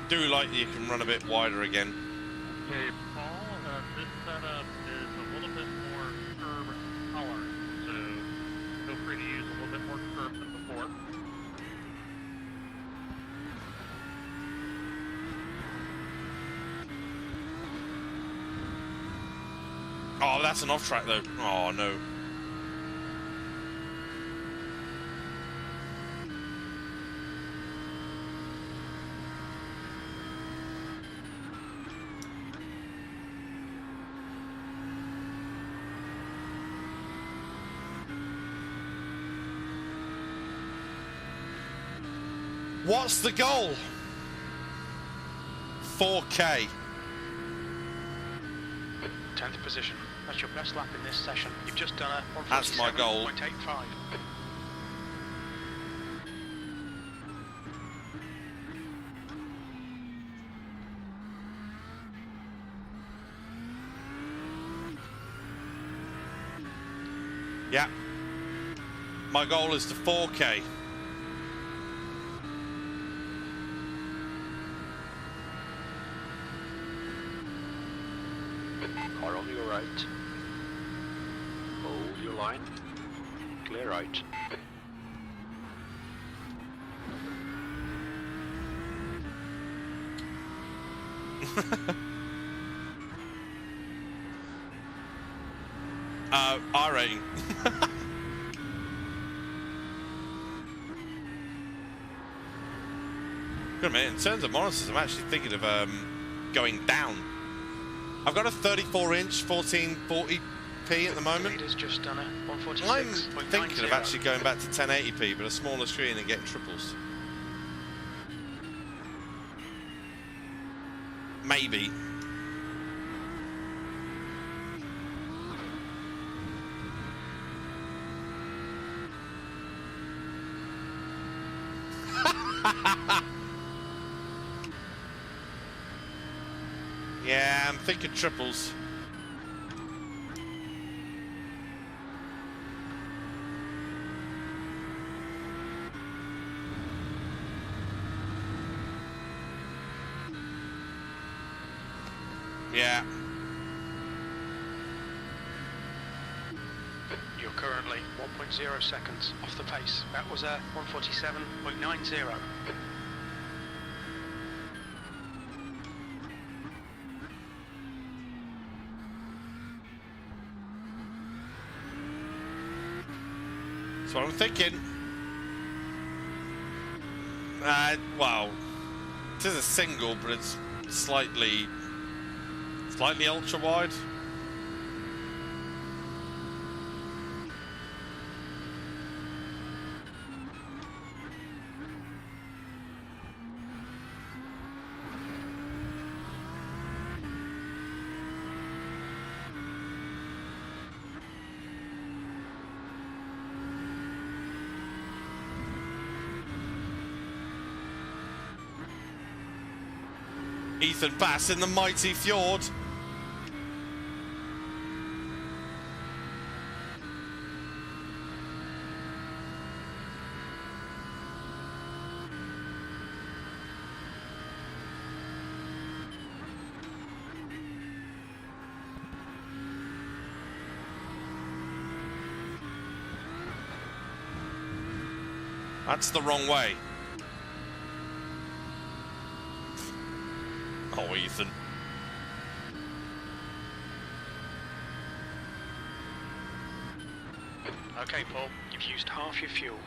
do like you can run a bit wider again. Okay, Paul, this setup is a little bit more curb tolerant, so feel free to use a little bit more curb than before. Oh, that's an off track though. Oh no. What's the goal? 4K. 10th position. That's your best lap in this session. You've just done a 147.85. That's my goal. Yeah. My goal is to 4K. Car on your right. Hold your line. Clear right. R rating. Good man. In terms of monitors, I'm actually thinking of going down. I've got a 34-inch 1440p at the moment. Just done a I'm thinking of actually going back to 1080p, but a smaller screen and getting triples. Maybe. Yeah, I'm thinking triples. Yeah. You're currently 1.0 seconds off the pace. That was a 147.90. That's what I'm thinking. Well, it is a single, but it's slightly ultra wide. Ethan Bass in the mighty fjord. That's the wrong way. Oh, Ethan. Okay, Paul, you've used half your fuel.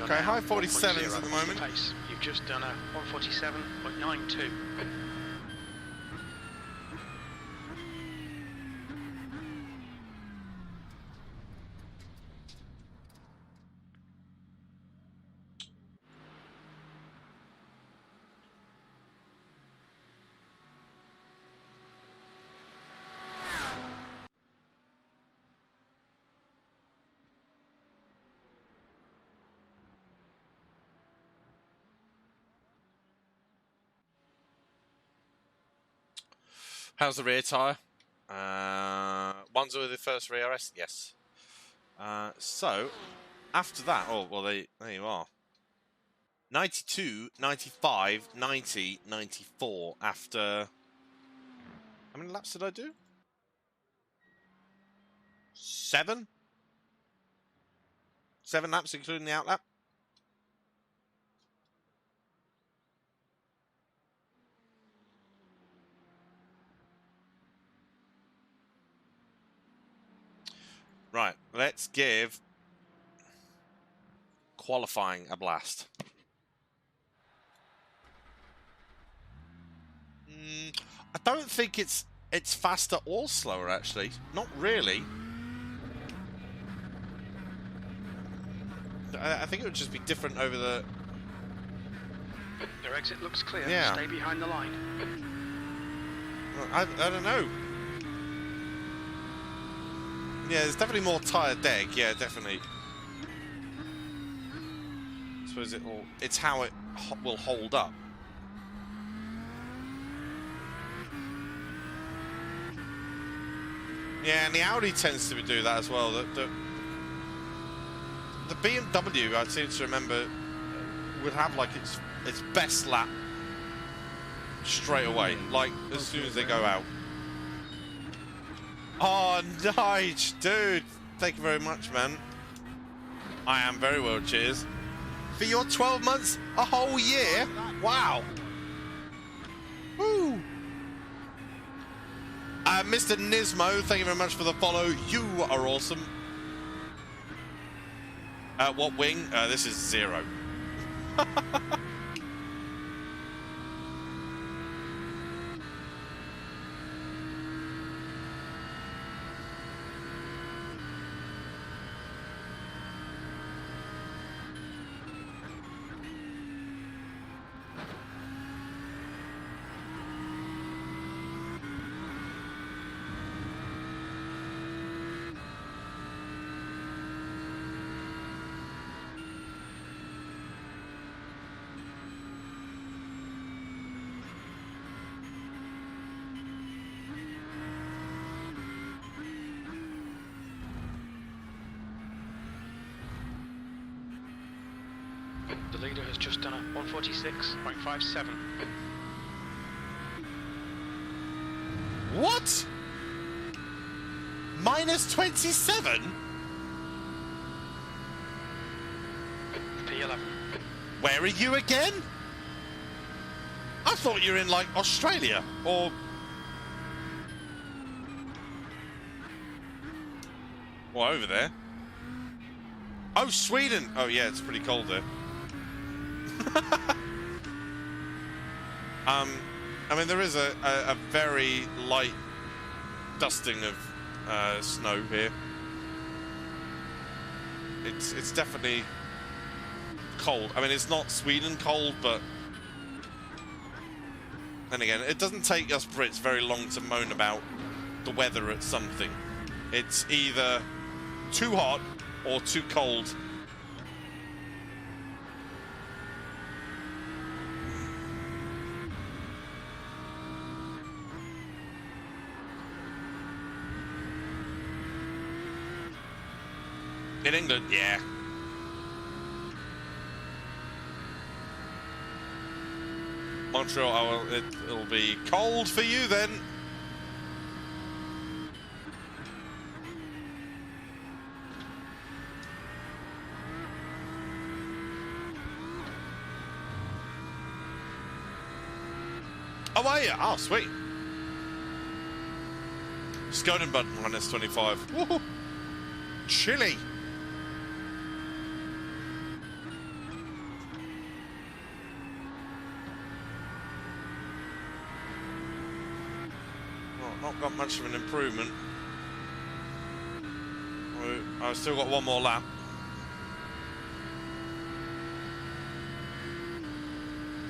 Okay, high 47s at the moment. Pace. You've just done a 147.92. How's the rear tyre? One's with the first VRS? Yes. So, after that, oh, well, there you are. 92, 95, 90, 94 after... How many laps did I do? 7? 7 laps, including the outlap? Right, let's give qualifying a blast. I don't think it's faster or slower, actually. Not really. I think it would just be different over the... Your exit looks clear. Yeah. Stay behind the line. I don't know. Yeah, there's definitely more tyre deg. Yeah, definitely. I suppose it's how it will hold up. Yeah, and the Audi tends to do that as well. The BMW, I seem to remember, would have like its best lap straight away, like as soon as they go out. Oh, nice, dude. Thank you very much, man. I am very well, cheers. For your 12 months, a whole year? Wow. Woo. Mr. Nismo, thank you very much for the follow. You are awesome. What wing? This is 0. The leader has just done a 146.57. What? Minus 27? P11. Where are you again? I thought you were in, like, Australia, or... Well, over there. Oh, Sweden! Oh, yeah, it's pretty cold there. I mean, there is a very light dusting of snow here. It's definitely cold. I mean, it's not Sweden cold, but then again, it doesn't take us Brits very long to moan about the weather at something. It's either too hot or too cold. In England, yeah. Montreal, it'll be cold for you then. Oh, are you? Oh, sweet. Skoden button minus 25. Woohoo! Chilly. Well, not got much of an improvement. I've still got one more lap.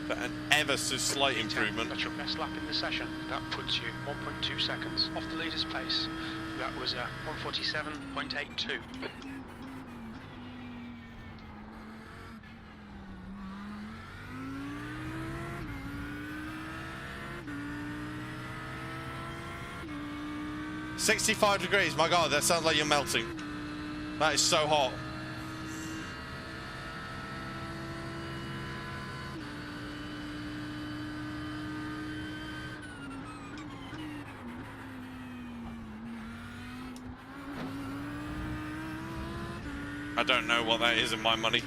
But an ever so slight improvement. That's your best lap in the session. That puts you 1.2 seconds off the leader's pace. That was a 147.82. 65 degrees, my God, that sounds like you're melting. That is so hot. I don't know what that is in my money.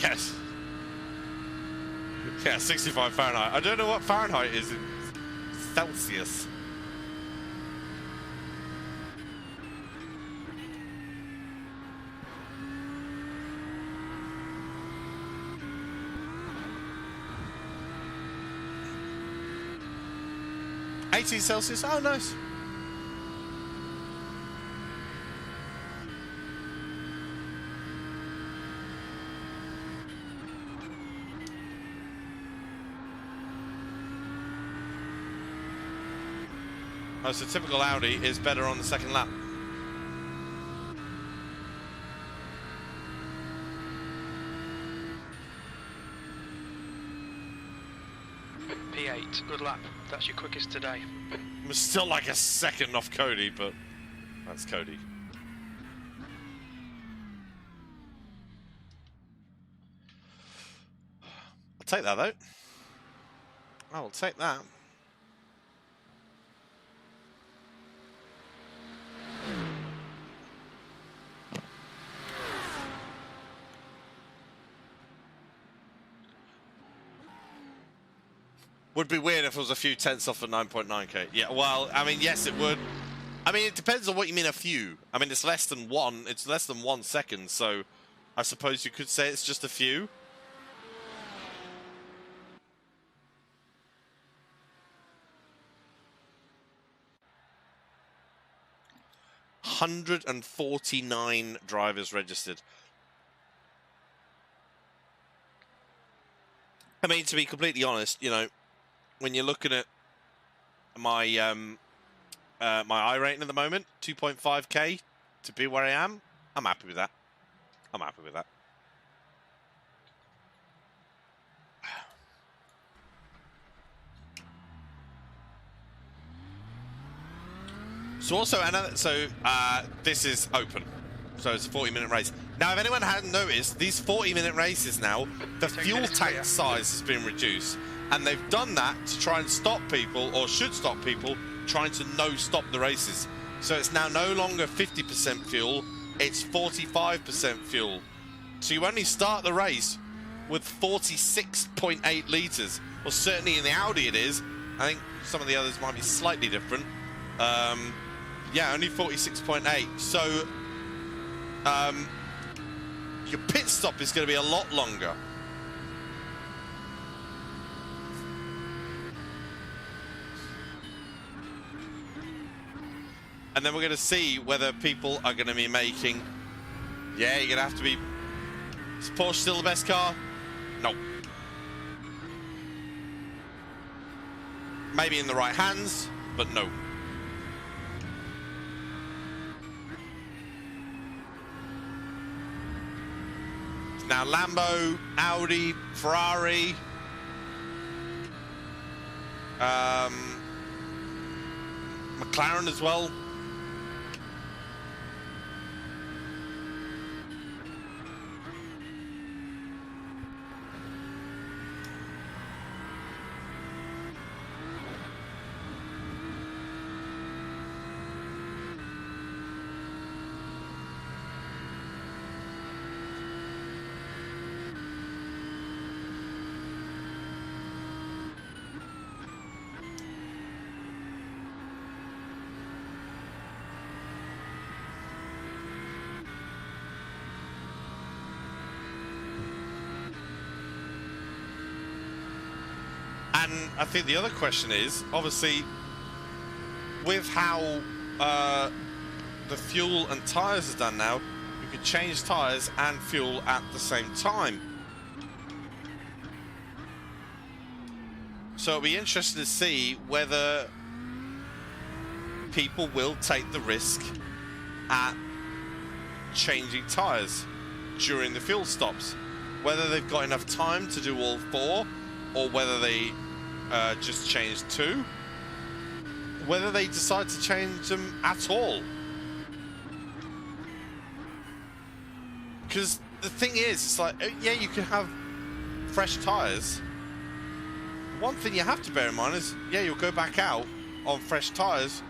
Yes. Yeah, 65 Fahrenheit. I don't know what Fahrenheit is in Celsius. Celsius. Oh, nice. Oh, so typical Audi is better on the second lap. P8, good lap. That's your quickest today. It was still like a second off Cody, but that's Cody. I'll take that though. I will take that. Would be weird if it was a few tenths off of 9.9k. Yeah, well, I mean, yes, it would. I mean, it depends on what you mean a few. I mean, it's less than 1 second, so I suppose you could say it's just a few. $149 drivers registered. I mean, to be completely honest, you know, when you're looking at my my I rating at the moment, 2.5k to be where I am, I'm happy with that. I'm happy with that. So also this is open, so it's a 40-minute race. Now, if anyone hadn't noticed, these 40-minute races now, the fuel tank size has been reduced. And they've done that to try and stop people, or should stop people, trying to no-stop the races. So it's now no longer 50% fuel, it's 45% fuel. So you only start the race with 46.8 litres. Well, certainly in the Audi it is. I think some of the others might be slightly different. Yeah, only 46.8. So your pit stop is going to be a lot longer. And then we're going to see whether people are going to be making... Yeah, you're going to have to be... Is Porsche still the best car? No. Maybe in the right hands, but no. Now Lambo, Audi, Ferrari... McLaren as well. And I think the other question is, obviously, with how the fuel and tyres are done now, you can change tyres and fuel at the same time. So it'll be interesting to see whether people will take the risk at changing tyres during the fuel stops. Whether they've got enough time to do all 4, or whether they just change 2, whether they decide to change them at all. Because the thing is, it's like, yeah, you can have fresh tyres. One thing you have to bear in mind is, yeah, you'll go back out on fresh tyres.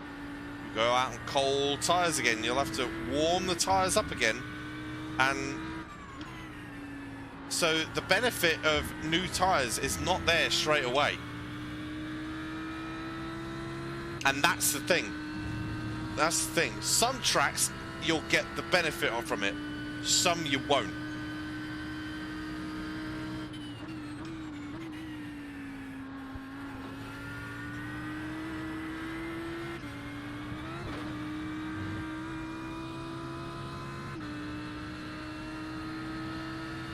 You go out on cold tyres again. You'll have to warm the tyres up again. And so the benefit of new tyres is not there straight away. And that's the thing. That's the thing. Some tracks, you'll get the benefit from it. Some you won't.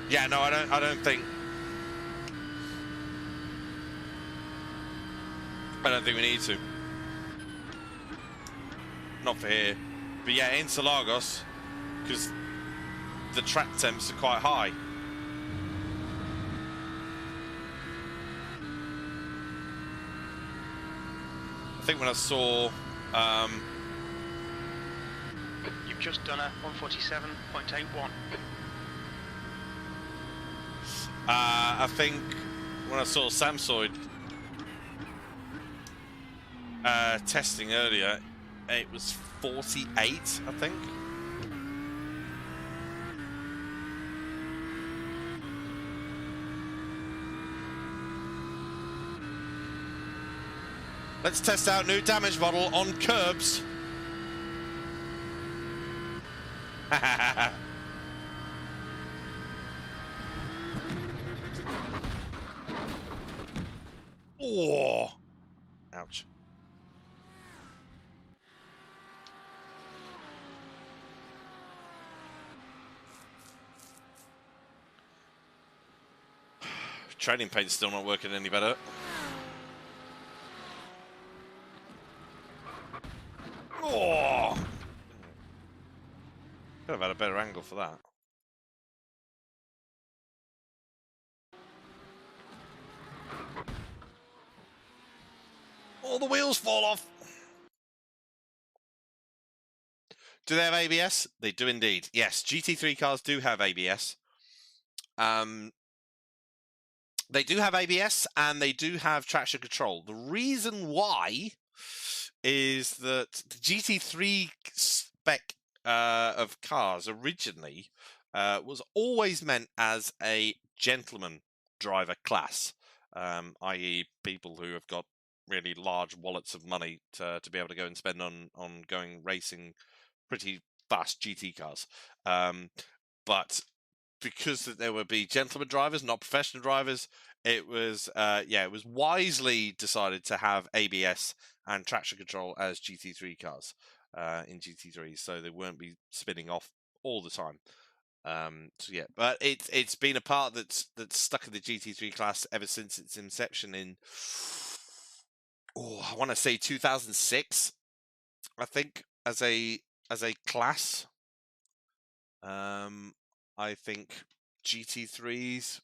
Yeah, no, I don't think we need to. Not for here. But yeah, Interlagos, because the track temps are quite high. I think when I saw You've just done a 147.81. I think when I saw Samsoid testing earlier, it was 48, I think. Let's test out new damage model on curbs. Oh, ouch. Training paint's still not working any better. Oh! Could have had a better angle for that. All the wheels fall off. Do they have ABS? They do indeed. Yes, GT3 cars do have ABS. They do have ABS and they do have traction control. The reason why is that the GT3 spec of cars originally was always meant as a gentleman driver class, i.e. people who have got really large wallets of money to be able to go and spend on going racing pretty fast GT cars. But because there would be gentleman drivers, not professional drivers, it was it was wisely decided to have ABS and traction control as GT3 cars in GT3, so they won't be spinning off all the time. So yeah, but it's been a part that's stuck in the GT3 class ever since its inception in I want to say 2006, I think, as a class. I think GT3s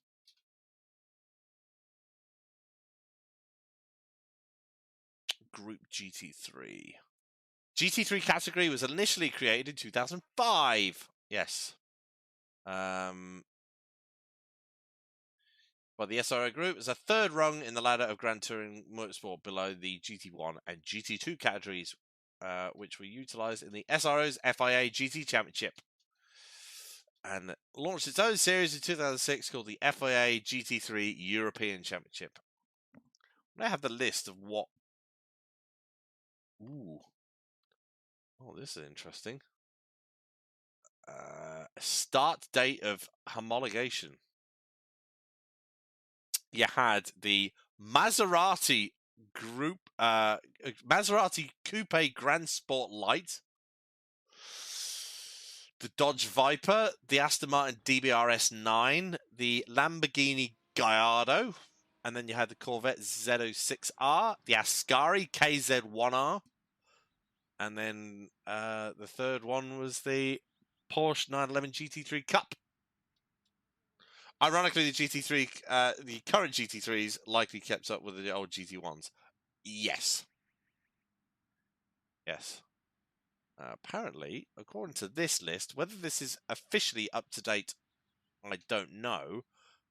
Group GT3 category was initially created in 2005. Yes. But the SRO Group is a third rung in the ladder of Grand Touring Motorsport below the GT1 and GT2 categories, which were utilised in the SRO's FIA GT Championship. And launched its own series in 2006 called the FIA GT3 European Championship. I have the list of what... Ooh. Oh, this is interesting. Start date of homologation. You had the Maserati Group, Maserati Coupe Grand Sport Light, the Dodge Viper, the Aston Martin DBRS 9, the Lamborghini Gallardo, and then you had the Corvette Z06R, the Ascari KZ1R, And then the third one was the Porsche 911 GT3 Cup. Ironically, the GT3, the current GT3s likely kept up with the old GT1s. Yes. Yes. Apparently, according to this list, whether this is officially up to date, I don't know.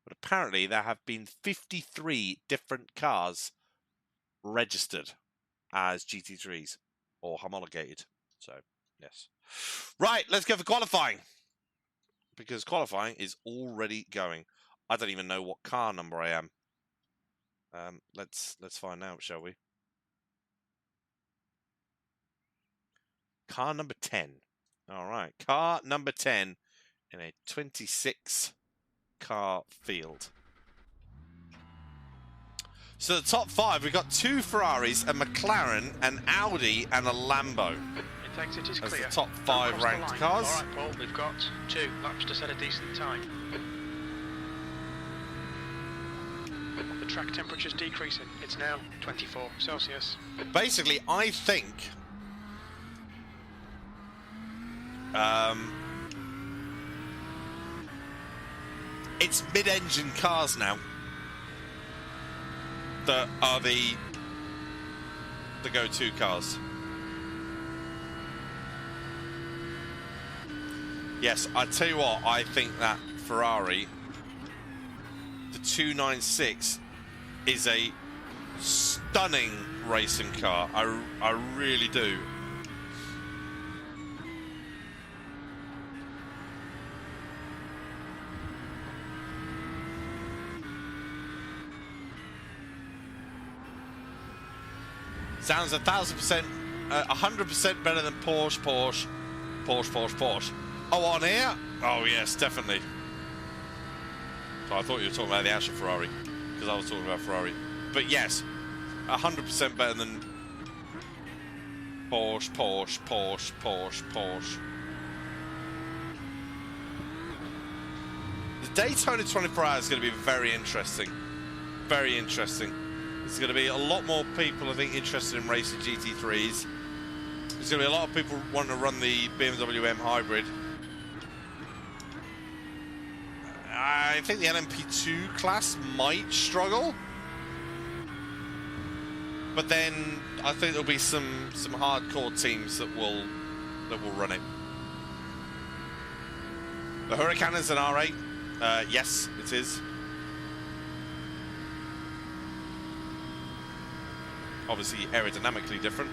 But apparently, there have been 53 different cars registered as GT3s or homologated. So, yes. Right, let's go for qualifying. Because qualifying is already going. I don't even know what car number I am. Let's find out, shall we? Car number 10. All right, car number 10 in a 26 car field. So the top 5, we've got 2 Ferraris, a McLaren, an Audi, and a Lambo. It thinks it is As clear. the top 5 Don't cross ranked the line. cars. All right, Paul, we've got 2 laps to set a decent time. The track temperature's decreasing. It's now 24 Celsius. Basically, I think it's mid-engine cars now that are the go-to cars. Yes, I tell you what, I think that Ferrari, the 296, is a stunning racing car. I really do. Sounds 1,000%, 100% better than Porsche. Oh, on here? Oh, yes, definitely. So I thought you were talking about the actual Ferrari, because I was talking about Ferrari. But yes, 100% better than Porsche. The Daytona 24 Hours is going to be very interesting. Very interesting. There's going to be a lot more people, I think, interested in racing GT3s. There's going to be a lot of people wanting to run the BMW M Hybrid. I think the LMP2 class might struggle. But then I think there'll be some hardcore teams that will run it. The Huracan is an R8. Yes, it is. Obviously aerodynamically different.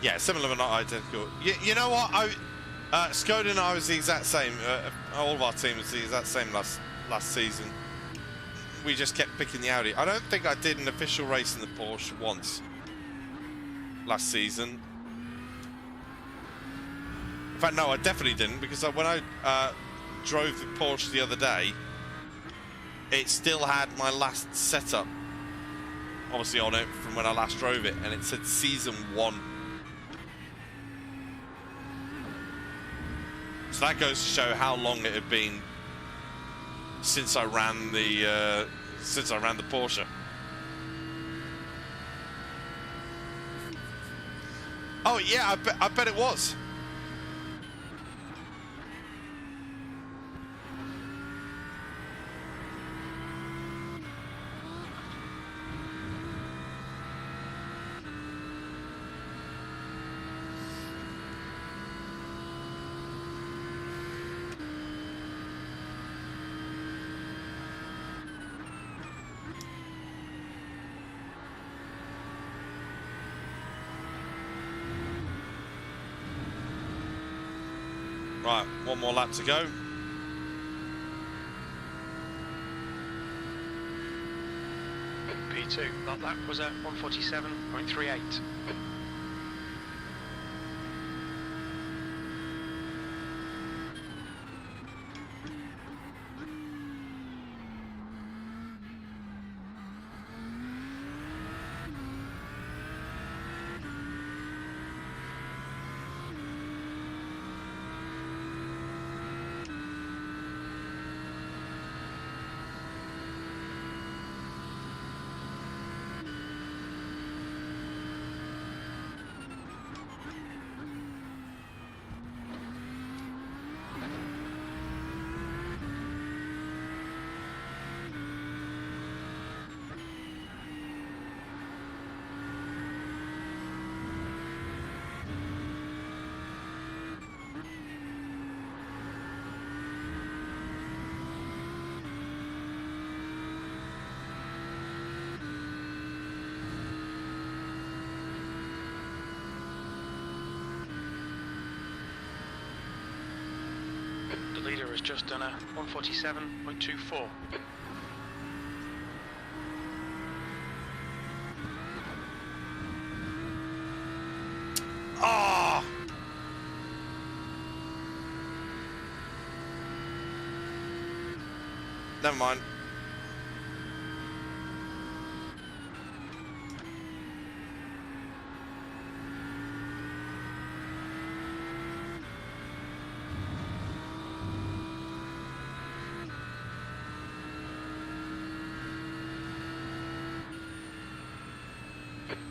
Yeah, similar but not identical. You know what? Skoda and I was the exact same. All of our team was the exact same last season. We just kept picking the Audi. I don't think I did an official race in the Porsche once last season. In fact, no, I definitely didn't, because when I drove the Porsche the other day, it still had my last setup, obviously, on it from when I last drove it, and it said Season 1. So that goes to show how long it had been since I ran the Porsche. Oh yeah, I bet it was. Right, one more lap to go. P2, that lap was at 147.38. has just done a 147.24. Ah! Never mind.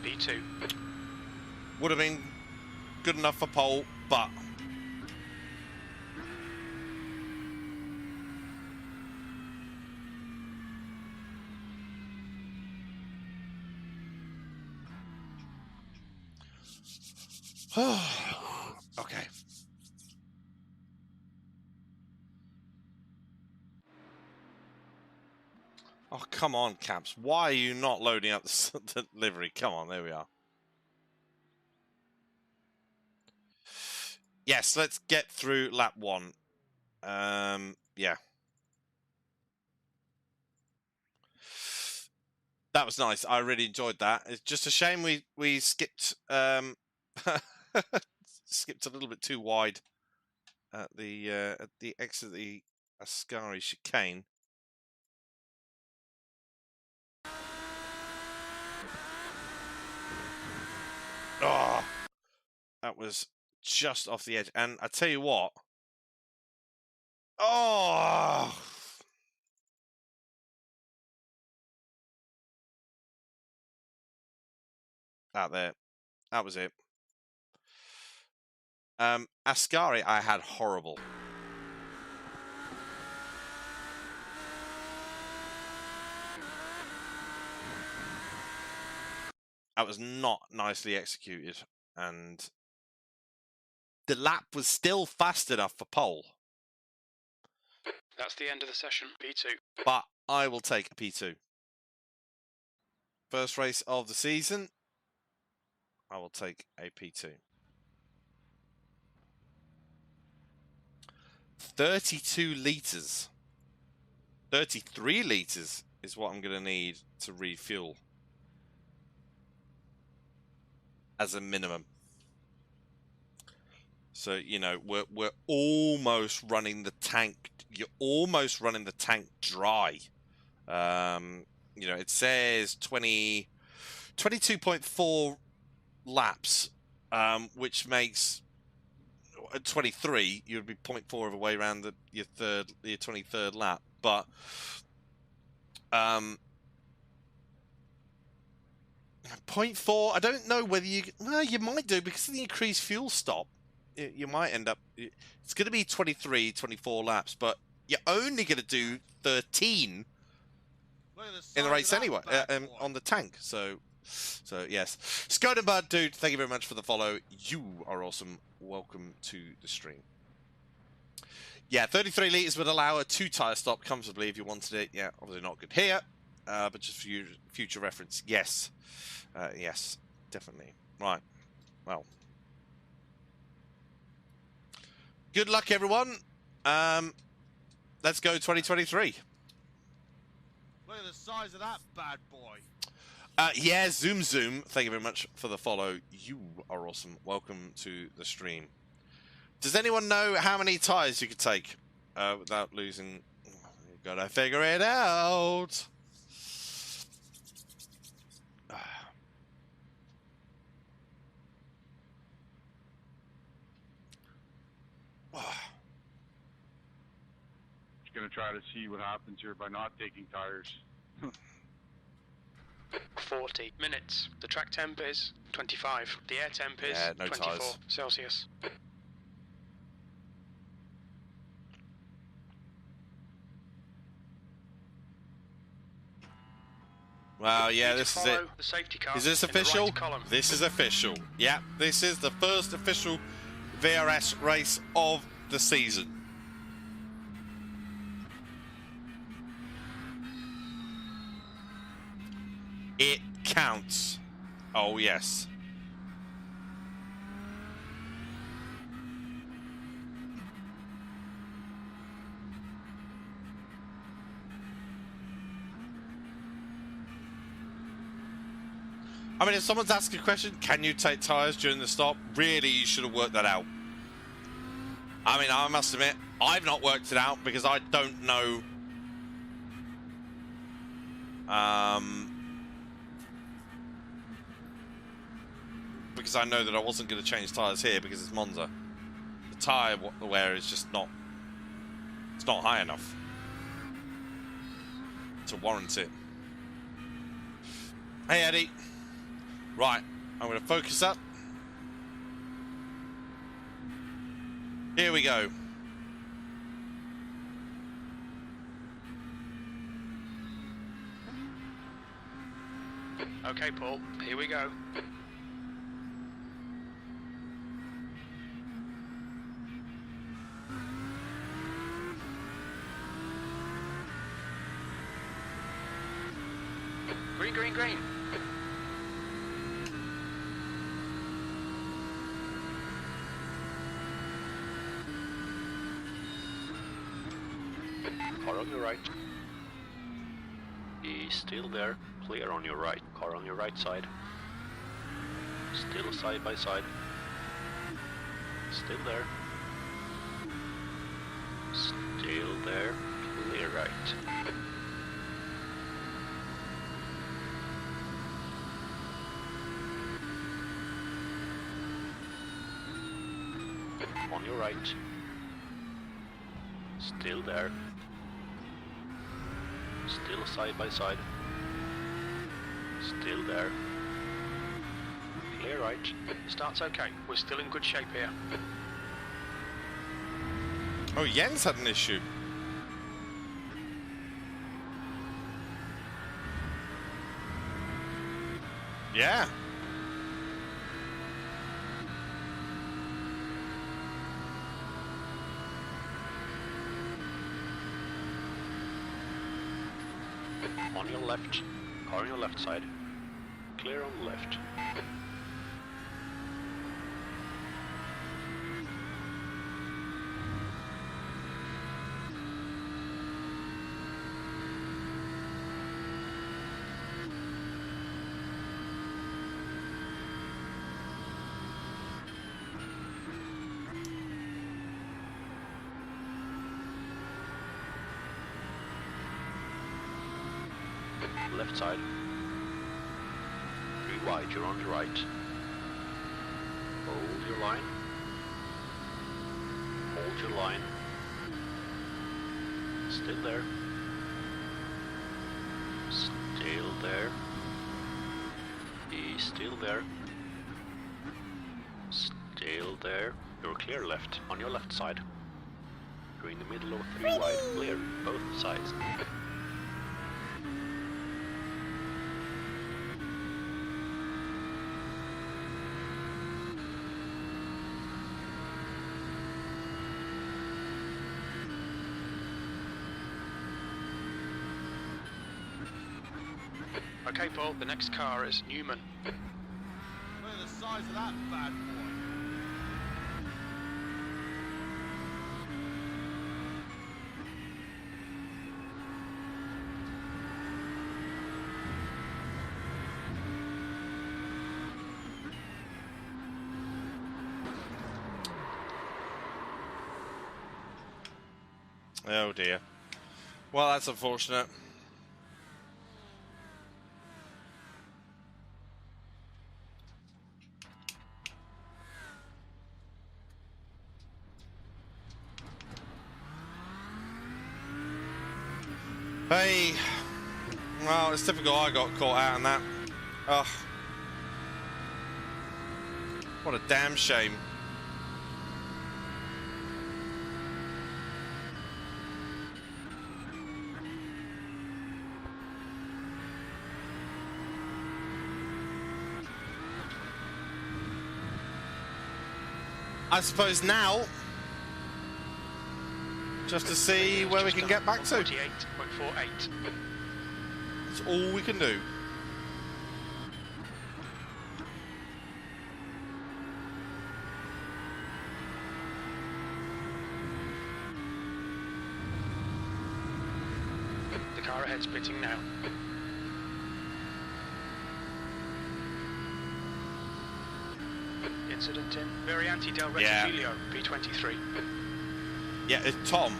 B2. Would have been good enough for pole, but okay. Oh, come on, Caps. Why are you not loading up the delivery? Come on, there we are. Yes, let's get through lap 1. Yeah. That was nice. I really enjoyed that. It's just a shame we skipped skipped a little bit too wide at the exit of the Ascari chicane. Oh, that was just off the edge. And I tell you what. Oh, out there. That was it. Ascari, I had horrible. That was not nicely executed, and the lap was still fast enough for pole. That's the end of the session, P2. But I will take a P2. First race of the season, I will take a P2. 32 litres. 33 litres is what I'm going to need to refuel. As a minimum. So, you know, we're almost running the tank. You're almost running the tank dry. You know, it says 22.4 laps, which makes at 23, you'd be 0.4 of a way around your 23rd lap. But 0.4, I don't know whether you might do, because of the increased fuel stop. You might end up, it's going to be 23, 24 laps, but you're only going to do 13 in the race anyway, on the tank. So yes. Scodenbud, dude, thank you very much for the follow. You are awesome. Welcome to the stream. Yeah, 33 litres would allow a 2-tyre stop comfortably if you wanted it. Yeah, obviously not good here, but just for future reference. Yes. Yes, definitely. Right. Well. Good luck, everyone. Let's go 2023. Look at the size of that bad boy. Yeah, Zoom. Thank you very much for the follow. You are awesome. Welcome to the stream. Does anyone know how many tyres you could take without losing? You've got to figure it out. Just going to try to see what happens here by not taking tires. 40 minutes. The track temp is 25. The air temp is no 24 tires. Celsius. Well, yeah, this is it. The safety car Is this in the official? right column. This is official. Yeah, this is the first official VRS race of the season. It counts. Oh, yes. I mean, if someone's asking a question, can you take tyres during the stop? Really, you should have worked that out. I mean, I must admit, I've not worked it out because I don't know. Because I know that I wasn't going to change tyres here because it's Monza. The tyre wear is just not. It's not high enough to warrant it. Hey, Eddie. Right, I'm going to focus up. Here we go. Okay, Paul, here we go. Green, green, green. Car on your right. He's still there. Clear on your right. Car on your right side. Still side by side. Still there. Still there. Clear right. On your right. Still there. Still side by side. Still there. Clear right. Start's okay. We're still in good shape here. Oh, Jens had an issue. Yeah. On your left. Car on your left side. Clear on the left. Left side. 3 wide, you're on the right. Hold your line. Hold your line. Still there. Still there. He's still there. Still there. You're clear left, on your left side. You're in the middle of 3 wide, clear, both sides. Okay, Paul, the next car is Newman. Look at the size of that bad boy. Oh dear. Well, that's unfortunate. Hey, well, it's typical I got caught out on that. Ugh. What a damn shame. I suppose now, just to see where we can get back to. 48.48. That's all we can do. The car ahead's pitting now. Incident in Variante del Yeah. Retigilio, P23. Yeah, it's Tom.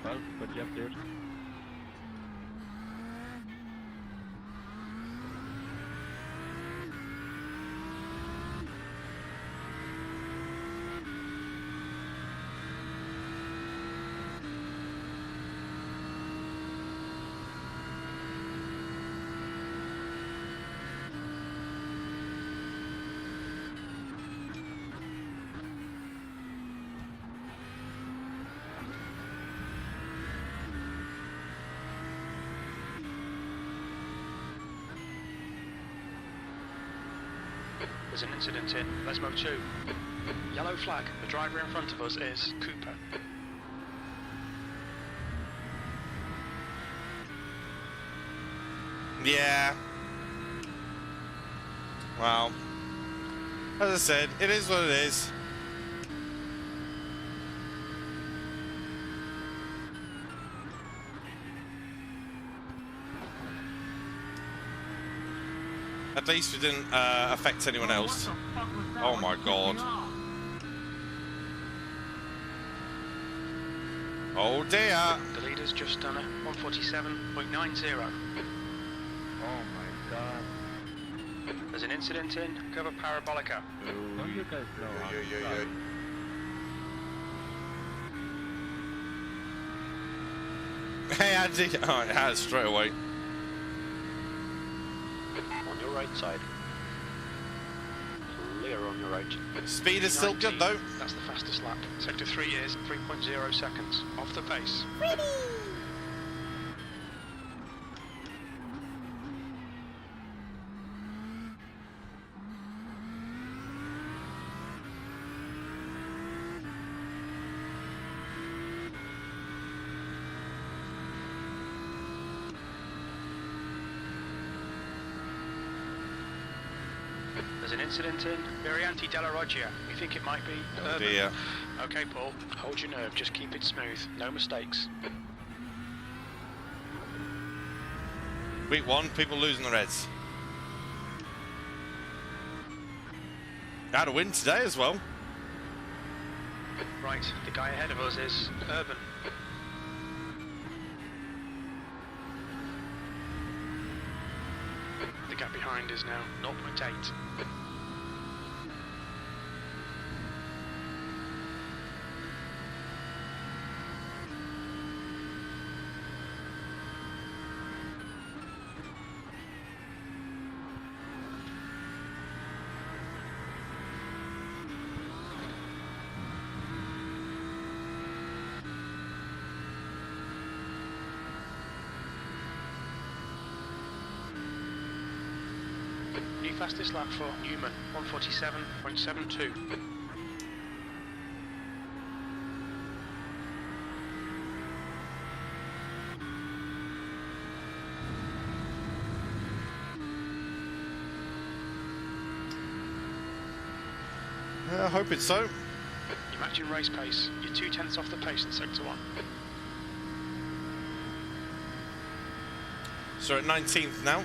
Well, good job, dude. There's an incident in Lesmo 2. Yellow flag. The driver in front of us is Cooper. Yeah. Well, as I said, it is what it is. At least we didn't affect anyone else. Oh my god. Oh dear. The leader's just done a 147.90. Oh my god. There's an incident in Cover Parabolica. Don't you guys know how to drive? Hey Andy. Oh, it has straight away. On your right side. Clear on your right. Speed is still good 19. though. That's the fastest lap. Sector 3 is 3.0 seconds off the pace. There's an incident in Variante della Roggia. We think it might be Oh urban. dear. Okay, Paul. Hold your nerve. Just keep it smooth. No mistakes. Week 1, people losing the Reds. Had a win today as well. Right. The guy ahead of us is urban. The gap behind is now 0.8. New fastest lap for Newman, 147.72. I hope it's so. You're matching race pace. You're 2/10 off the pace in sector 1. So at 19th now.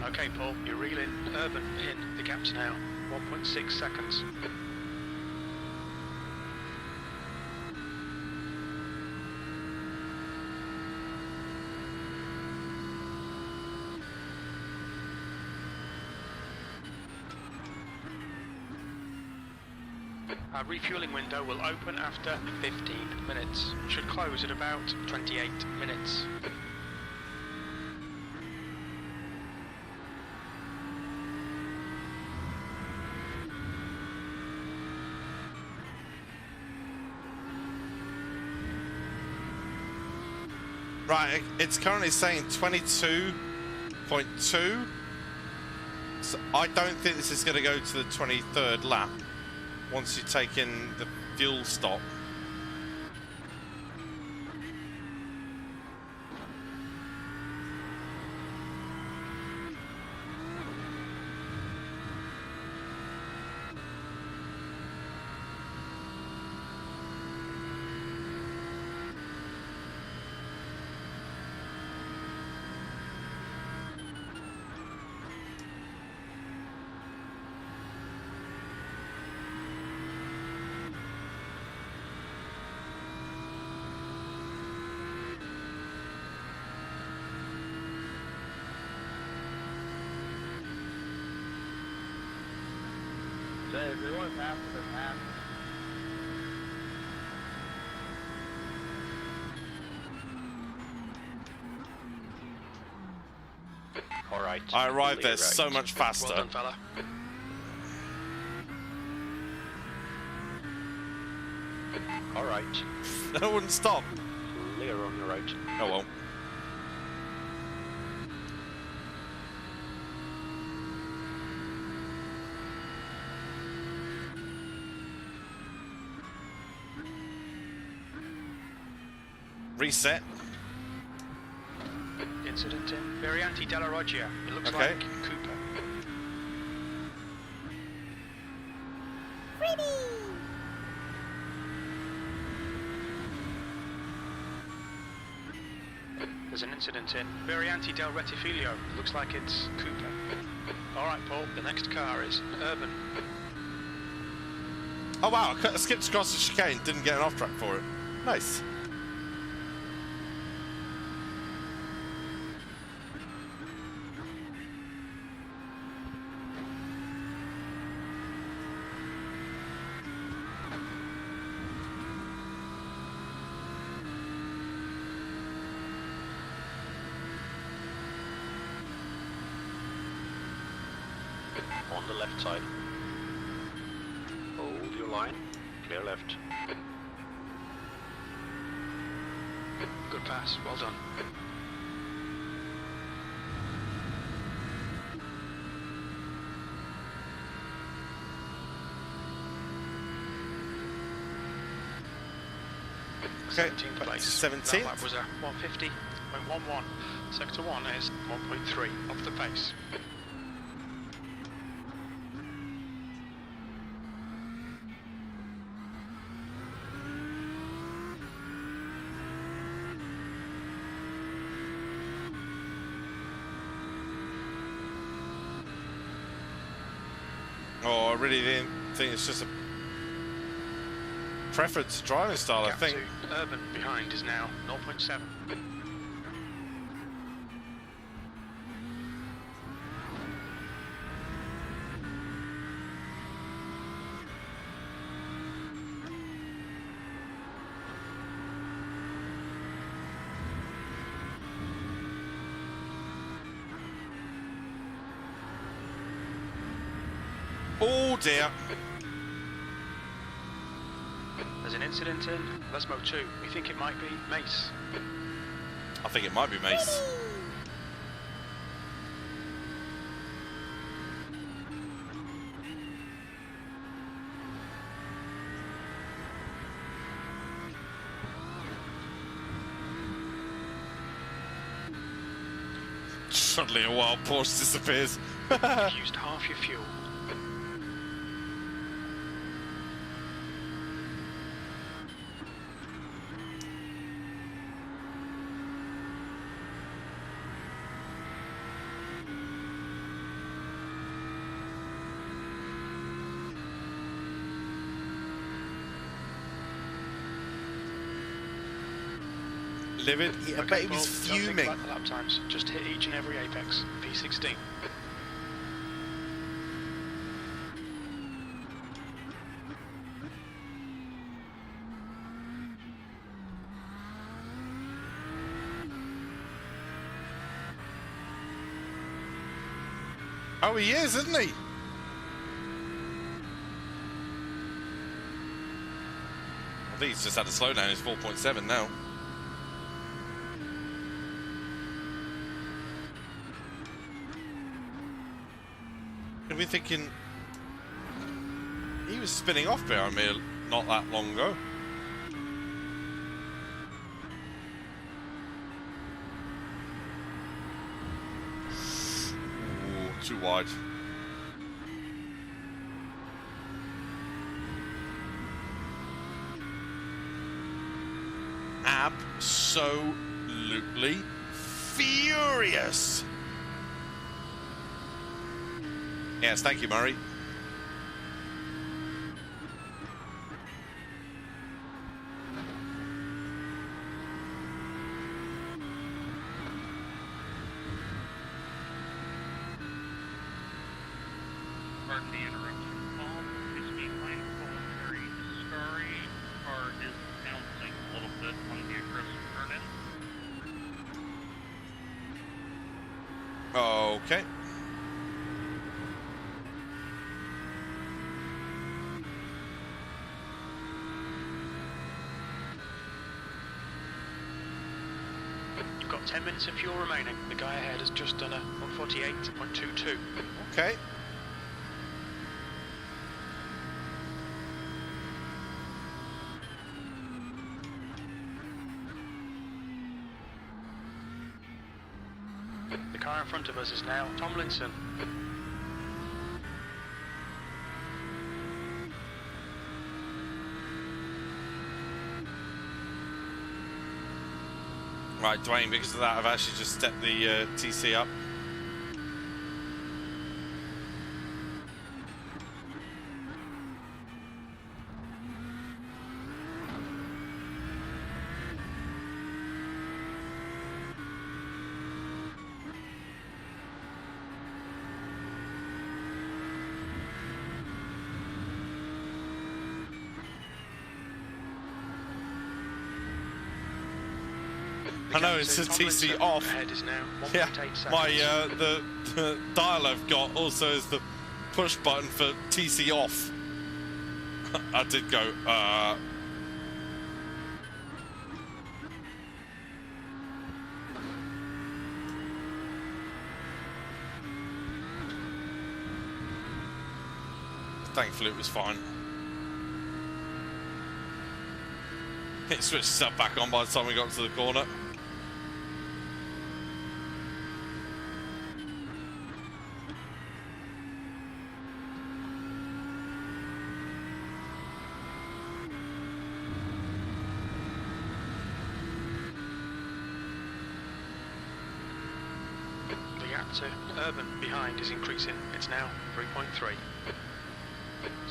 Okay, Paul, you're reeling urban in. The gap's now 1.6 seconds. Our refueling window will open after 15 minutes. Should close at about 28 minutes. Right, it's currently saying 22.2. So I don't think this is going to go to the 23rd lap once you take in the fuel stop. if they want to pass it, they're passing. Alright. I arrived there clear so right. much faster. Well done, fella. Alright. I wouldn't stop. Clear on your right. Oh well. Reset. Incident in Variante della Roggia. It looks Okay. like Cooper. There's an incident in Variante del Rettifilo. It looks like it's Cooper. Alright, Paul, the next car is Urban. Oh wow, I skipped across the chicane, didn't get an off track for it. Nice. On the left side. Hold your line. Clear left. Good pass, well done. Okay, 17th place. 17th. That lap was a 150.11. Sector 1 is 1.3 off the pace. Oh, I really didn't think it's just a preference driving style, I Gap think. to Urban behind is now 0.7. Oh dear. There's an incident in Lesmo 2. We think it might be Mace. I think it might be Mace. Suddenly a wild Porsche disappears. You've used half your fuel. Livid, I bet he was Paul, don't think fuming. about the lap times. Just hit each and every apex. P16. Oh, he is, isn't he? I think he's just had a slowdown. He's 4.7 now. I've been thinking he was spinning off behind me not that long ago. Ooh, too wide. Absolutely furious. Yes, thank you, Murray. Pardon the interruption. Paul, please Okay. You've got 10 minutes of fuel remaining. The guy ahead has just done a 148.22. Okay. The car in front of us is now Tomlinson. Right, Dwayne, because of that, I've actually just stepped the TC up. I know it says TC off. Ahead is now Yeah, 1.8 seconds. my the dial I've got also is the push button for TC off. I did go. Thankfully, it was fine. It switched itself back on by the time we got to the corner. The gap to Urban behind is increasing. It's now 3.3.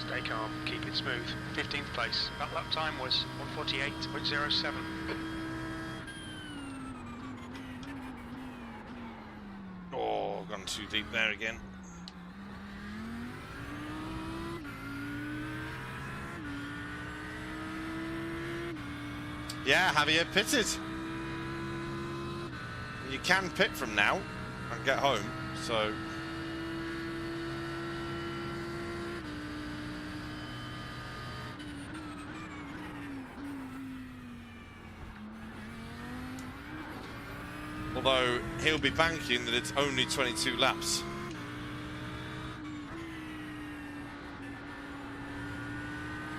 Stay calm, keep it smooth. 15th place. That lap time was 148.07. Oh, gone too deep there again. Yeah, Javier pitted. You can pit from now and get home, so. Although he'll be banking that it's only 22 laps.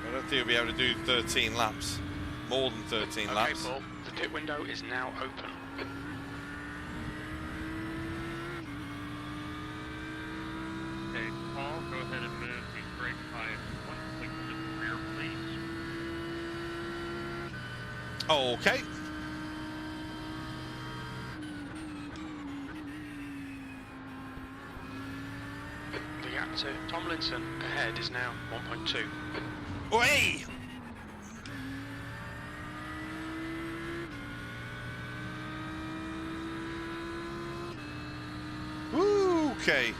I don't think he'll be able to do 13 laps. More than 13 Okay, laps. Paul, the pit window is now open. Okay, Paul, go ahead and move the brake by 1 click to the rear, please. Okay. The gap to Tomlinson ahead is now 1.2. Way! Okay.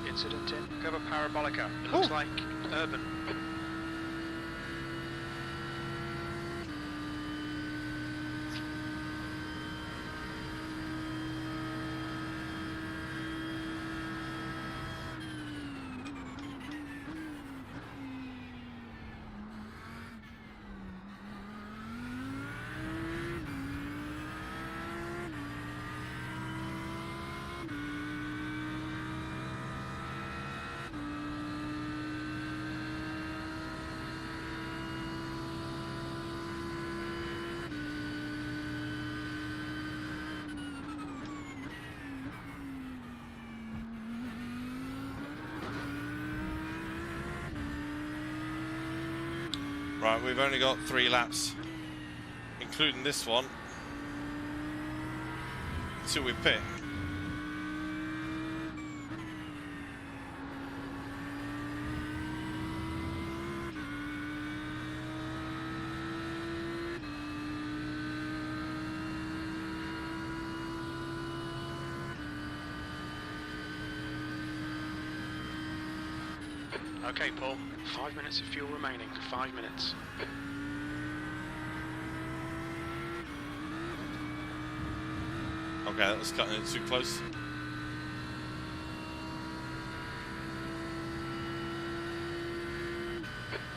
Incident in Cover Parabolica. It looks like Urban. Right, we've only got 3 laps, including this one, until we pit. Okay, Paul. 5 minutes of fuel remaining. 5 minutes. Okay, that was cutting it too close.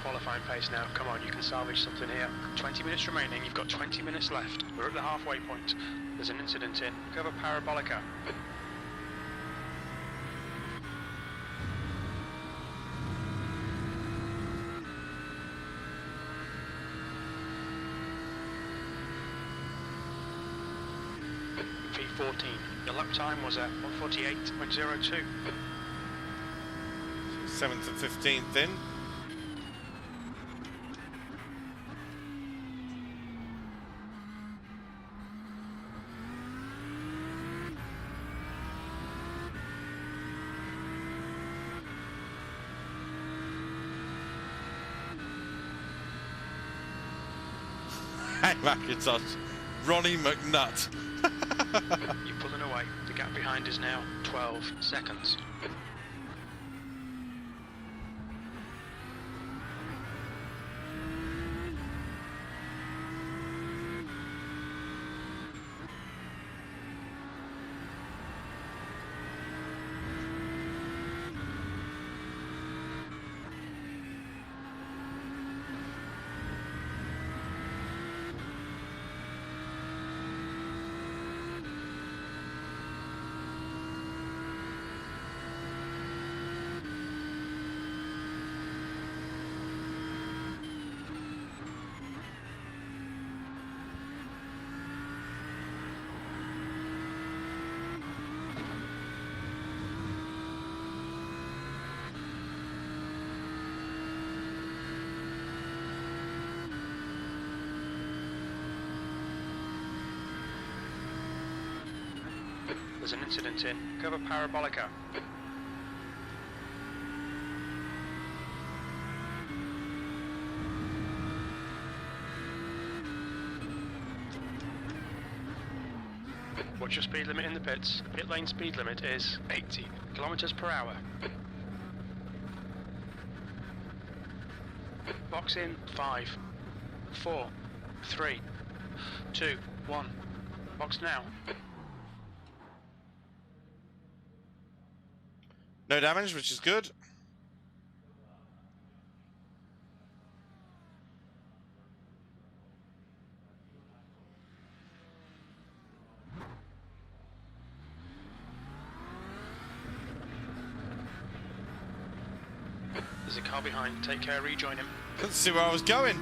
Qualifying pace now. Come on, you can salvage something here. 20 minutes remaining. You've got 20 minutes left. We're at the halfway point. There's an incident in. Cover Parabolica. V14. Your lap time was at 148.02. 7th and 15th in. Hey, Macintosh. Ronnie McNutt. You're pulling away. The gap behind is now 12 seconds. There's an incident in. Cover Parabolica. What's your speed limit in the pits? Pit lane speed limit is 80 kilometers per hour. Box in 5, 4, 3, 2, 1. Box now. No damage, which is good. There's a car behind. Take care, rejoin him. Couldn't see where I was going.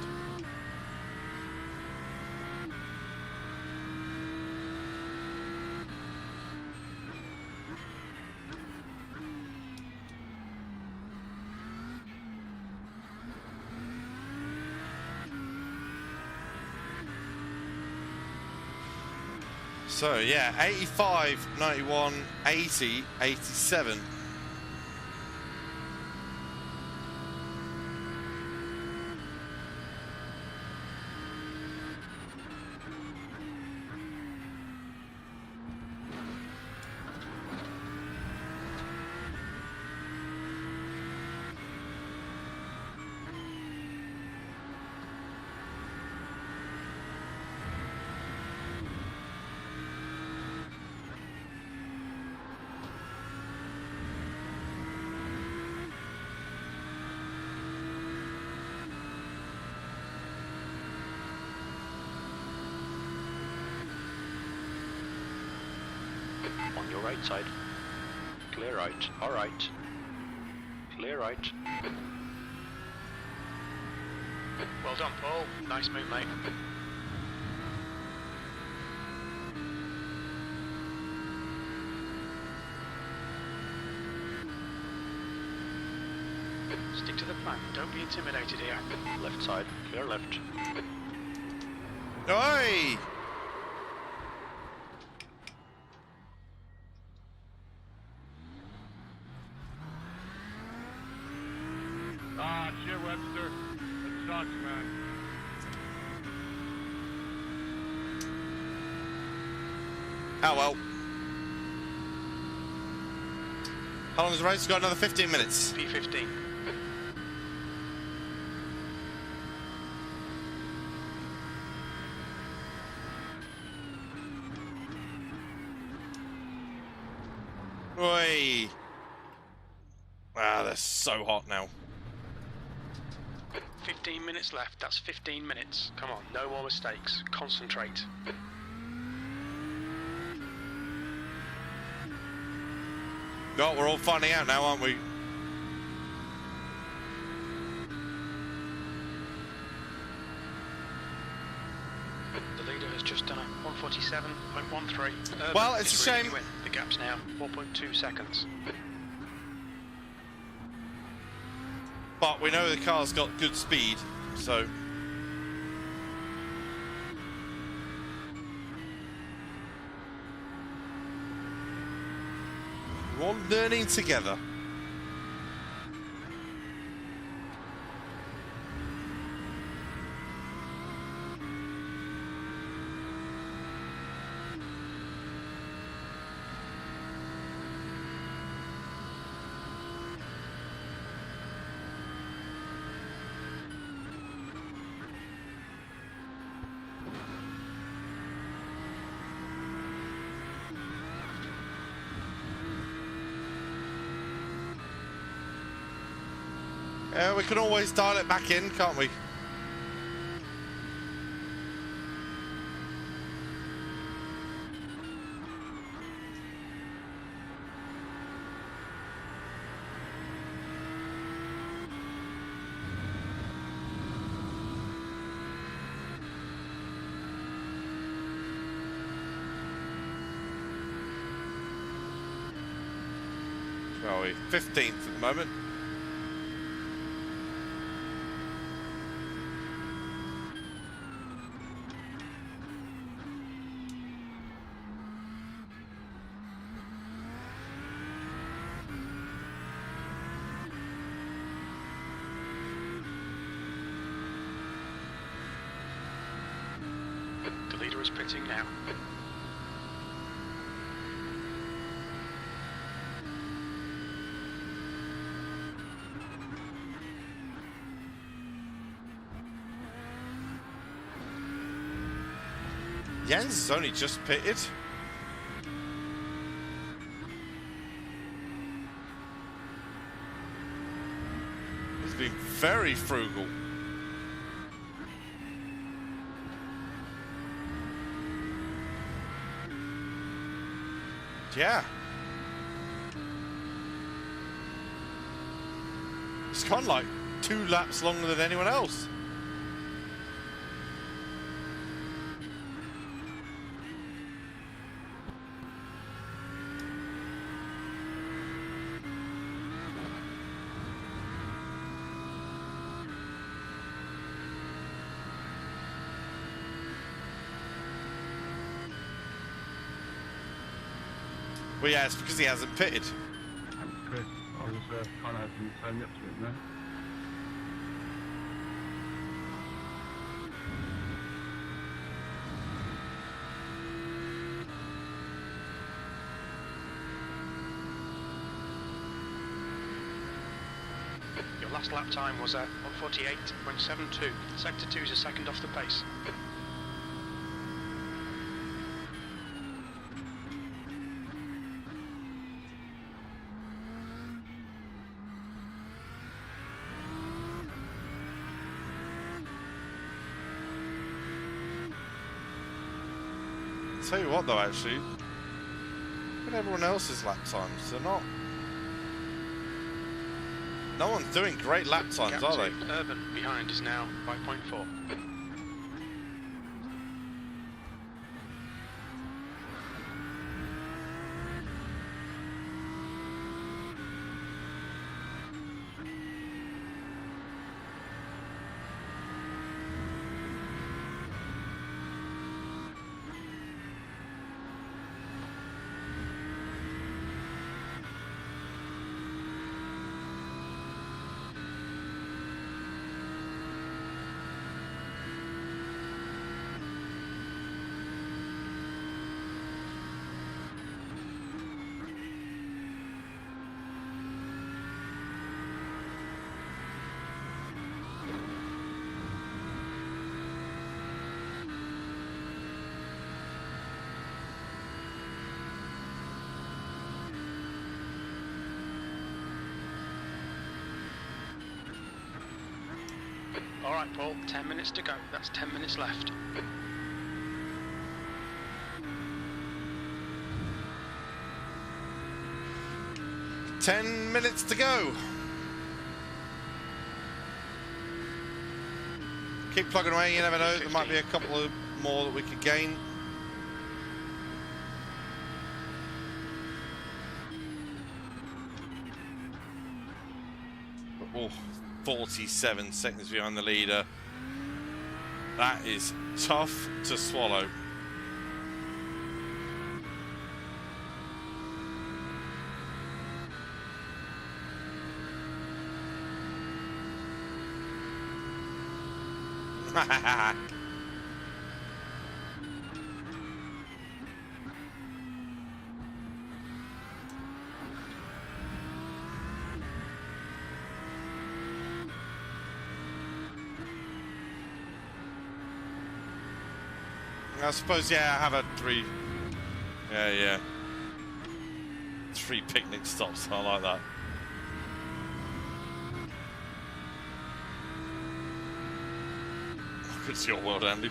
So yeah, 85, 91, 80, 87. On your right side. Clear right. All right. Clear right. Well done, Paul. Nice move, mate. Stick to the plan. Don't be intimidated here. Left side. Clear left. Oi! Ah, shit, Webster. That sucks, man. Oh well. How long is the race? Got another 15 minutes. P15. Oi! Ah, they're so hot now. 15 minutes left. That's 15 minutes. Come on, no more mistakes. Concentrate. No, we're all finding out now, aren't we? The leader has just done a 147.13. Well, it's a shame. The gap's now 4.2 seconds. But we know the car's got good speed, so... We're all learning together. We can always dial it back in, can't we? Where are we? 15th at the moment. The leader is pitting now. Jens has only just pitted. He's been very frugal. Yeah. It's kind of like 2 laps longer than anyone else. Well, yeah, it's because he hasn't pitted. Chris, I was kind of hoping to turn you up to it, no? Your last lap time was 148.72. Sector 2 is a second off the pace. Tell you what though, actually, look at everyone else's lap times. They're not. No one's doing great lap times, are they? Urban behind is now 5.4. All right, Paul, 10 minutes to go. That's 10 minutes left. Ten minutes to go. Keep plugging away, you never know, there might be a couple of more that we could gain. Oh, 47 seconds behind the leader. That is tough to swallow. I suppose, yeah, I have a three. Yeah. 3 picnic stops. I like that. Good to your world, Andy.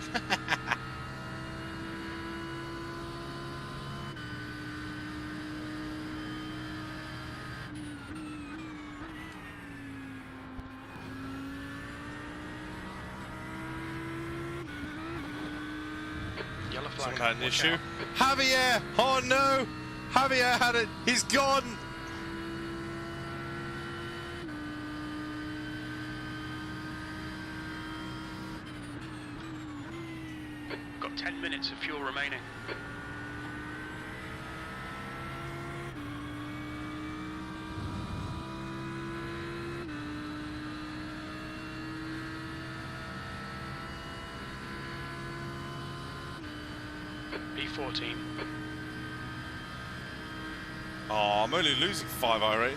Yellow flag. Someone had an Watch issue. out. Javier! Oh no! Javier had it. He's gone. Got 10 minutes of fuel remaining. B14. Oh, I'm only losing 5 irate.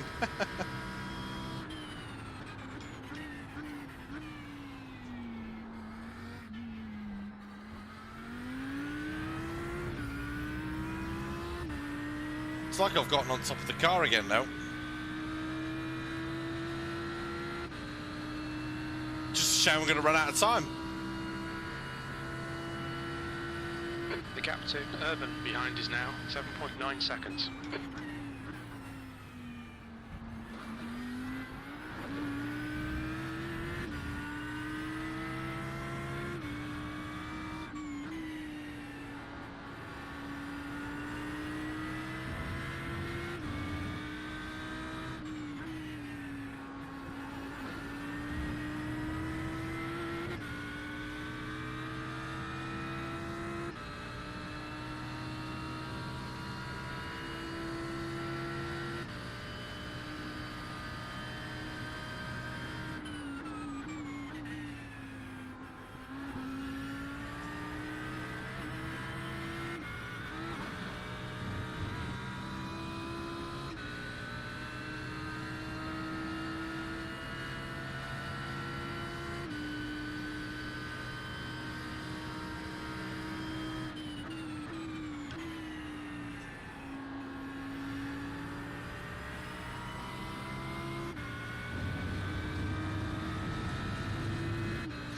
It's like I've gotten on top of the car again now. Just a shame we're going to run out of time. The gap to Urban behind is now 7.9 seconds.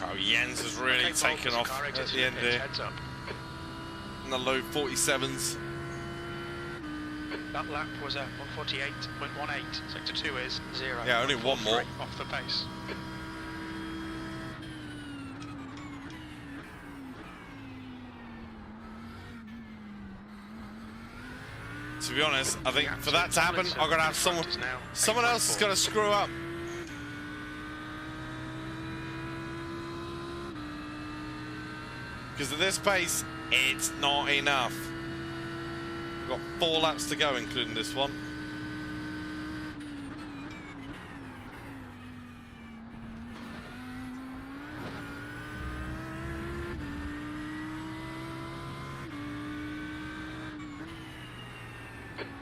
Oh, Jens has really Okay, taken Paul, off car at exits the end pits, here. heads up. In the low 47s. That lap was at 148.18. Sector 2 is 0. Yeah, only one more. Off the pace. To be honest, I think for that to happen, I'm going to have someone else is going to screw up. Because at this pace, it's not enough. We've got 4 laps to go, including this one.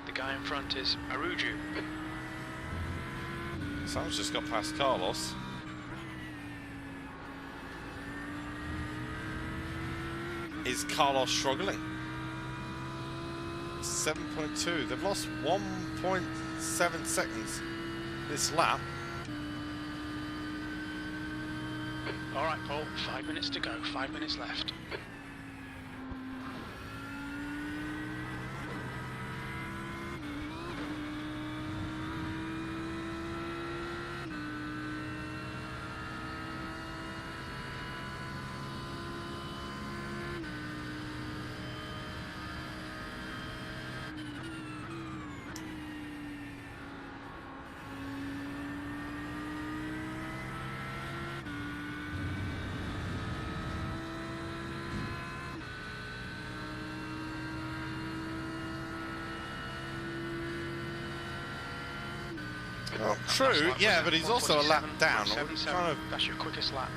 The guy in front is Aruju. Someone's just got past Carlos. Is Carlos struggling? 7.2. They've lost 1.7 seconds this lap. All right, Paul. 5 minutes to go. 5 minutes left. Well, true, yeah, but he's also a lap down. Kind of. That's your quickest lap.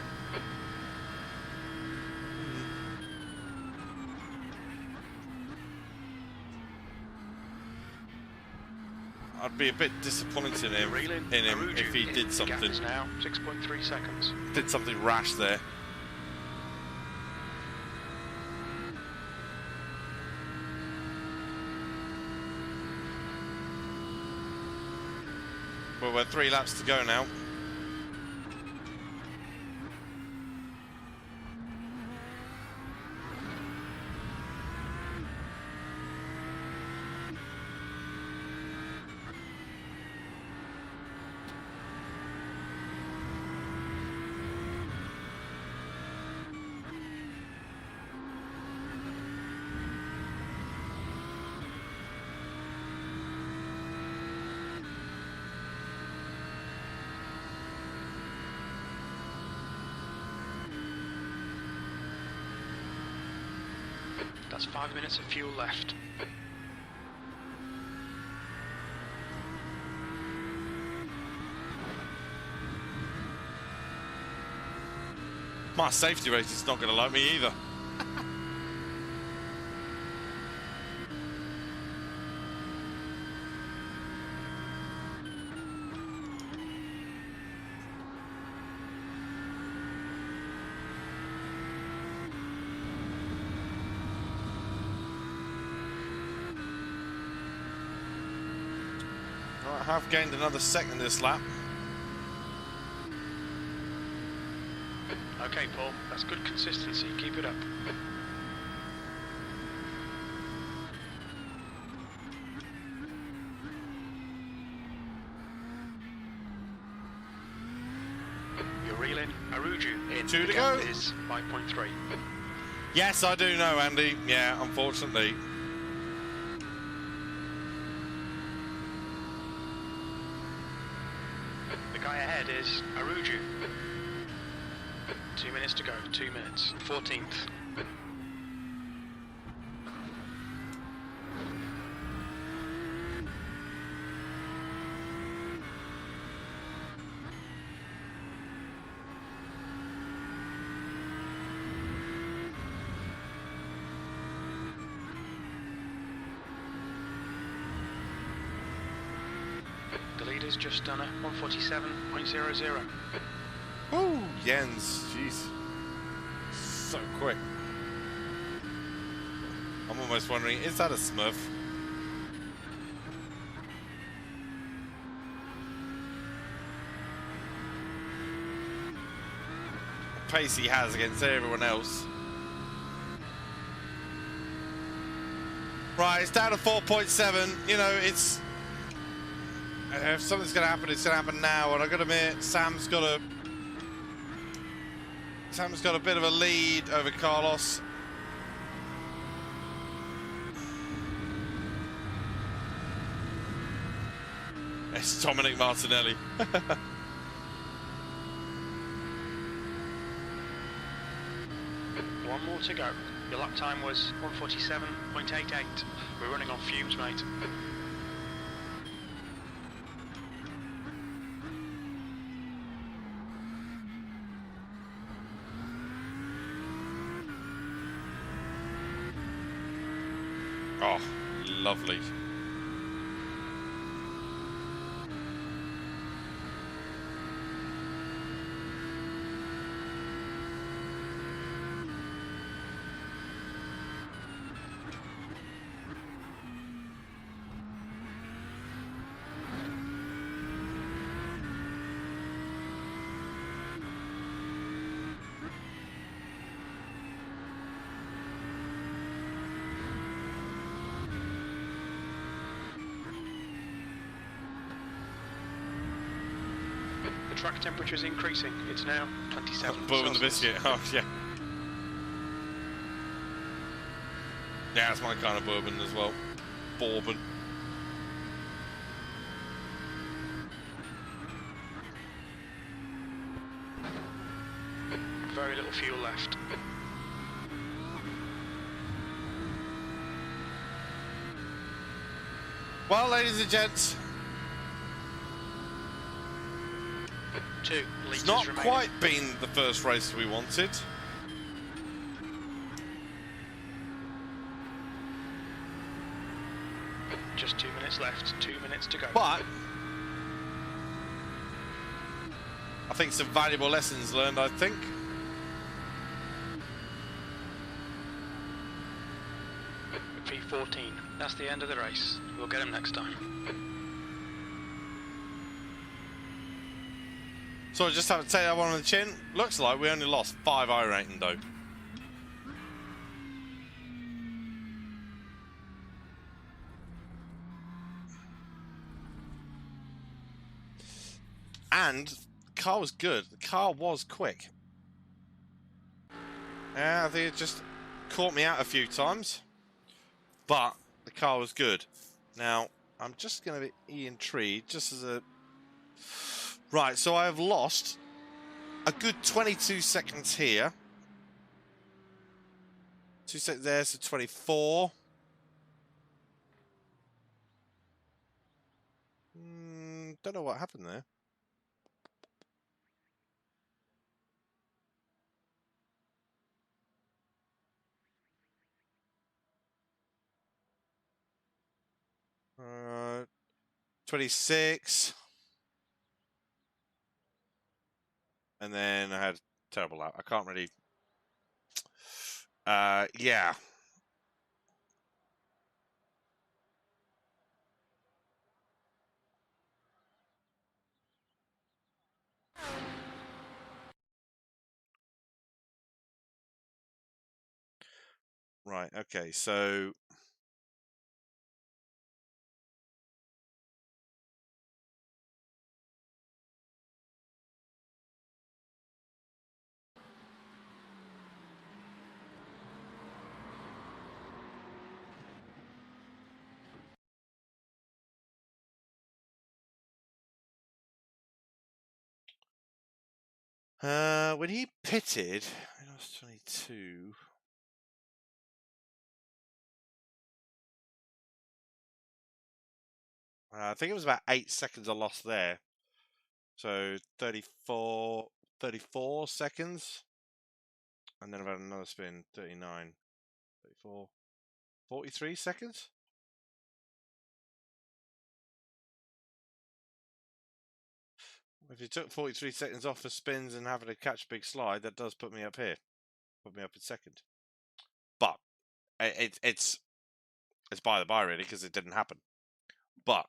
I'd be a bit disappointed in him if he did something. Gap is now 6.3 seconds. Did something rash there. Well, we're 3 laps to go now. That's 5 minutes of fuel left. My safety rating's not going to like me either. I have gained another second this lap. Okay, Paul, that's good consistency. Keep it up. You're reeling. Aruju in. 2 to The go. gap is 5.3. Yes, I do know, Andy. Yeah, unfortunately. The guy ahead is Aruju. 2 minutes to go. 2 minutes. 14th. The leader's just done a 147.00. Woo, Jens, jeez. So quick. I'm almost wondering, is that a Smurf? The pace he has against everyone else. Right, it's down to 4.7. You know, it's... if something's going to happen, it's going to happen now. And I've got to admit, Sam's got a bit of a lead over Carlos. It's Dominic Martinelli. One more to go. Your lap time was 147.88. We're running on fumes, mate. Oh, lovely. Track temperature is increasing. It's now 27 Bourbon the Celsius. biscuit. Oh, yeah. Yeah, it's my kind of bourbon as well. Bourbon. Very little fuel left. Well, ladies and gents, 2 litres it's not remaining. quite been the first race we wanted. Just 2 minutes left. 2 minutes to go. But I think some valuable lessons learned, I think. P14. That's the end of the race. We'll get him next time. So I just have to take that one on the chin. Looks like we only lost 5 I rating though. And the car was good. The car was quick. Yeah, I think it just caught me out a few times. But the car was good. Now, I'm just going to be intrigued, just as a... Right, so I have lost a good 22 seconds here. 2 seconds there, so 24. Don't know what happened there. Uh, 26. And then I had a terrible lap. I can't really... yeah. Right, okay, so... when he pitted, I was 22. I think it was about 8 seconds I lost there. So 34 seconds. And then I've had another spin, 39, 34, 43 seconds. If you took 43 seconds off for spins and having to catch a big slide, that does put me up here. Put me up in second. But it's by the by, really, because it didn't happen. But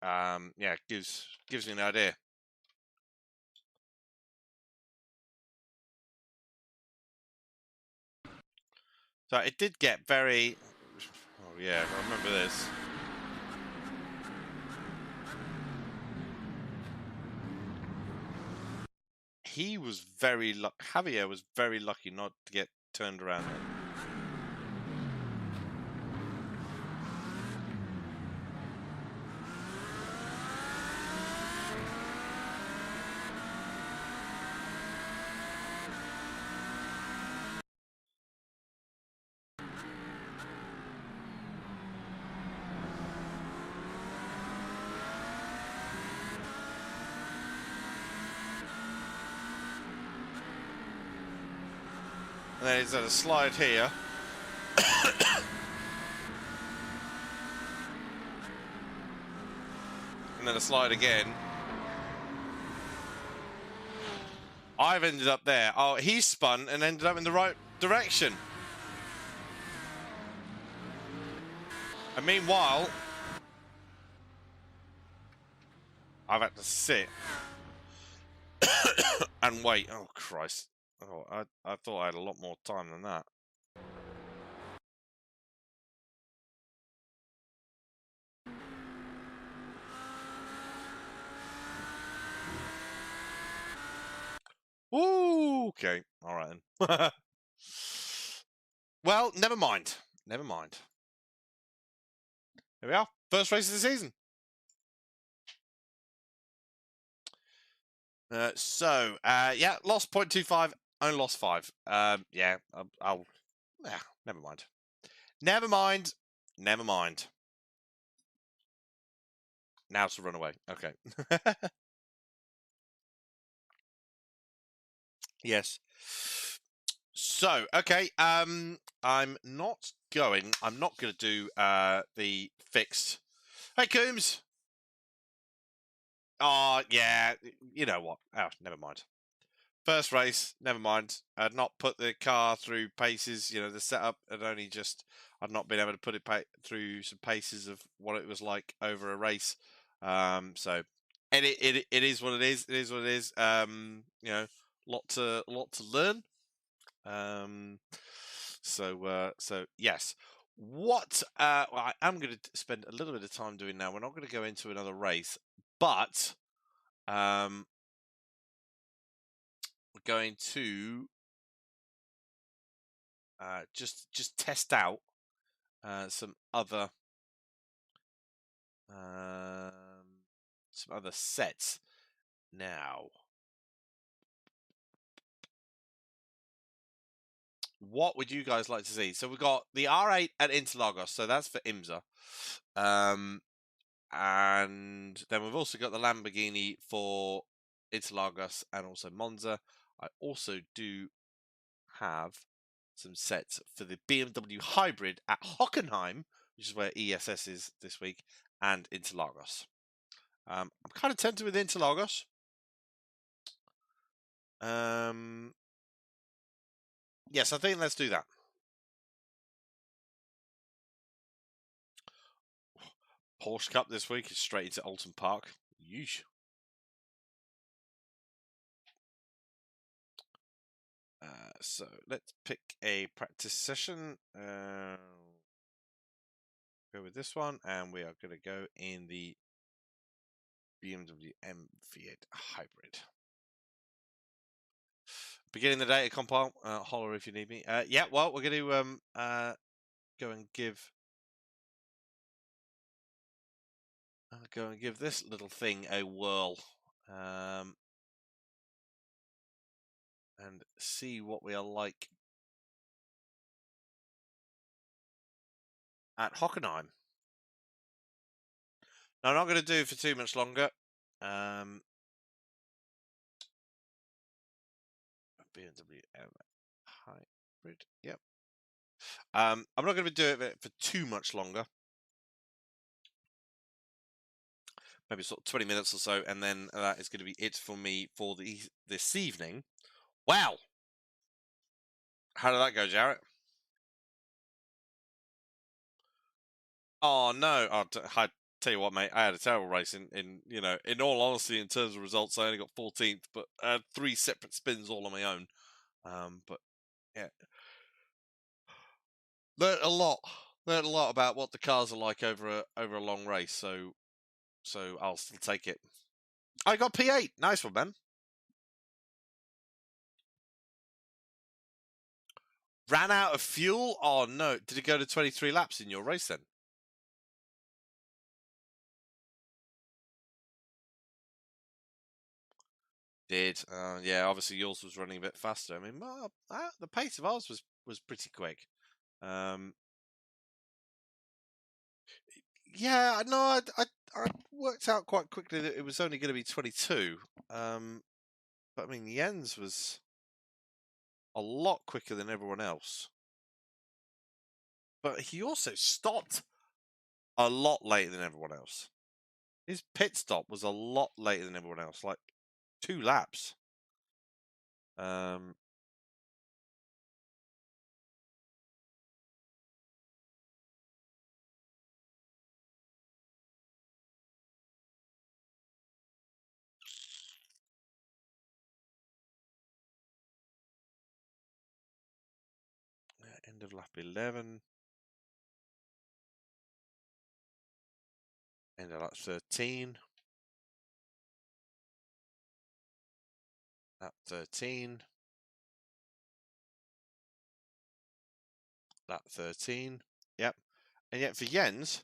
yeah, gives me an idea. So it did get very... Oh yeah, I remember this. He was very lucky. Javier was very lucky not to get turned around there. And then he's at a slide here. And then a slide again. I've ended up there. Oh, he spun and ended up in the right direction. And meanwhile, I've had to sit and wait. Oh, Christ. Oh, I thought I had a lot more time than that. Ooh, okay. All right then. Well, never mind. Never mind. Here we are. First race of the season. Yeah, lost 0.25, only lost 5. Yeah, never mind. Never mind. Never mind. Now to run away. Okay. Yes. So, okay, I'm not going to do the fixed. Hey, Coombs. Oh, yeah, you know what? Oh, never mind. First race, never mind. I'd not put the car through paces. You know, the setup had only just. I'd not been able to put it through some paces of what it was like over a race. So, and it is what it is. It is what it is. You know, lot to learn. So yes. What I am going to spend a little bit of time doing now. We're not going to go into another race, but we're going to just test out some other sets now. What would you guys like to see? So we've got the R8 at Interlagos, so that's for IMSA. And then we've also got the Lamborghini for Interlagos and also Monza. I also do have some sets for the BMW Hybrid at Hockenheim, which is where ESS is this week, and Interlagos. I'm kind of tempted with Interlagos. Yes, I think let's do that. Porsche Cup this week is straight into Alton Park. Yeesh. So let's pick a practice session. Go with this one, and we are going to go in the BMW M8 Hybrid. Beginning the data compile. Holler if you need me. Yeah, well, we're going to go and give this little thing a whirl, and see what we are like at Hockenheim. Now, I'm not going to do it for too much longer. BMW M Hybrid. Yep. I'm not going to do it for too much longer. Maybe sort of 20 minutes or so, and then that is going to be it for me for this evening. Wow! How did that go, Jarrett? Oh no! I tell you what, mate. I had a terrible race. In all honesty, in terms of results, I only got 14th, but I had 3 separate spins all on my own. But yeah, learned a lot. Learned a lot about what the cars are like over a long race. So I'll still take it. I got P8. Nice one, man. Ran out of fuel? Oh no! Did it go to 23 laps in your race then? Did yeah? Obviously, yours was running a bit faster. I mean, the pace of ours was pretty quick. Yeah, no, I worked out quite quickly that it was only going to be 22. But I mean, Jens was a lot quicker than everyone else. But he also stopped a lot later than everyone else. His pit stop was a lot later than everyone else, like 2 laps. End of lap 11. End of lap 13. Lap 13. Lap 13. Yep. And yet for Jens,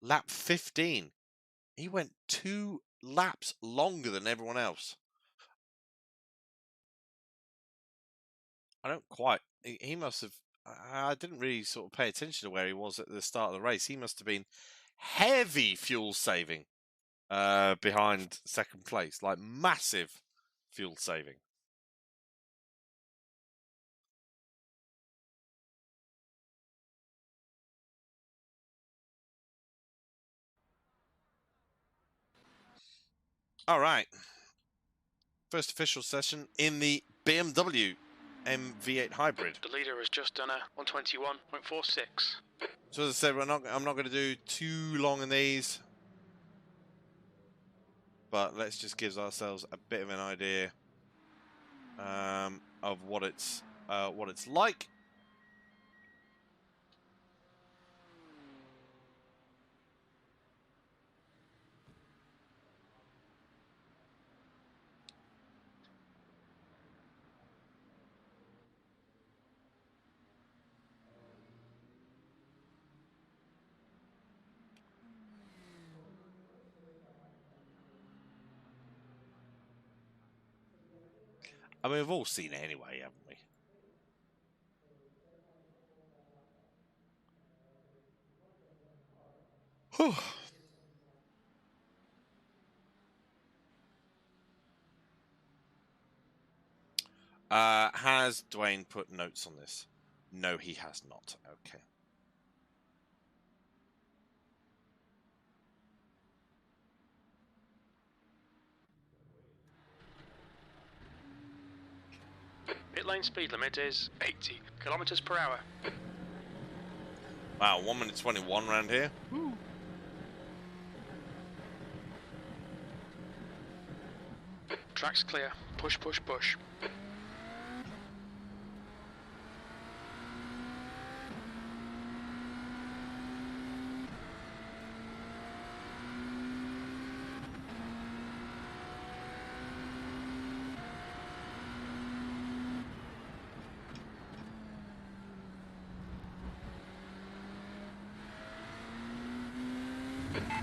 lap 15. He went 2 laps longer than everyone else. I don't quite. He must have. I didn't really sort of pay attention to where he was at the start of the race. He must have been heavy fuel saving behind second place, like massive fuel saving. All right. First official session in the BMW MV8 hybrid. The leader has just done a 121.46. So as I said, I'm not going to do too long in these, but let's just give ourselves a bit of an idea of what it's like. I mean, we've all seen it anyway, haven't we? Whew. Has Dwayne put notes on this? No, he has not. Okay. Pit lane speed limit is 80 kilometers per hour. Wow, 1 minute 21 round here. Woo. Track's clear. Push, push, push.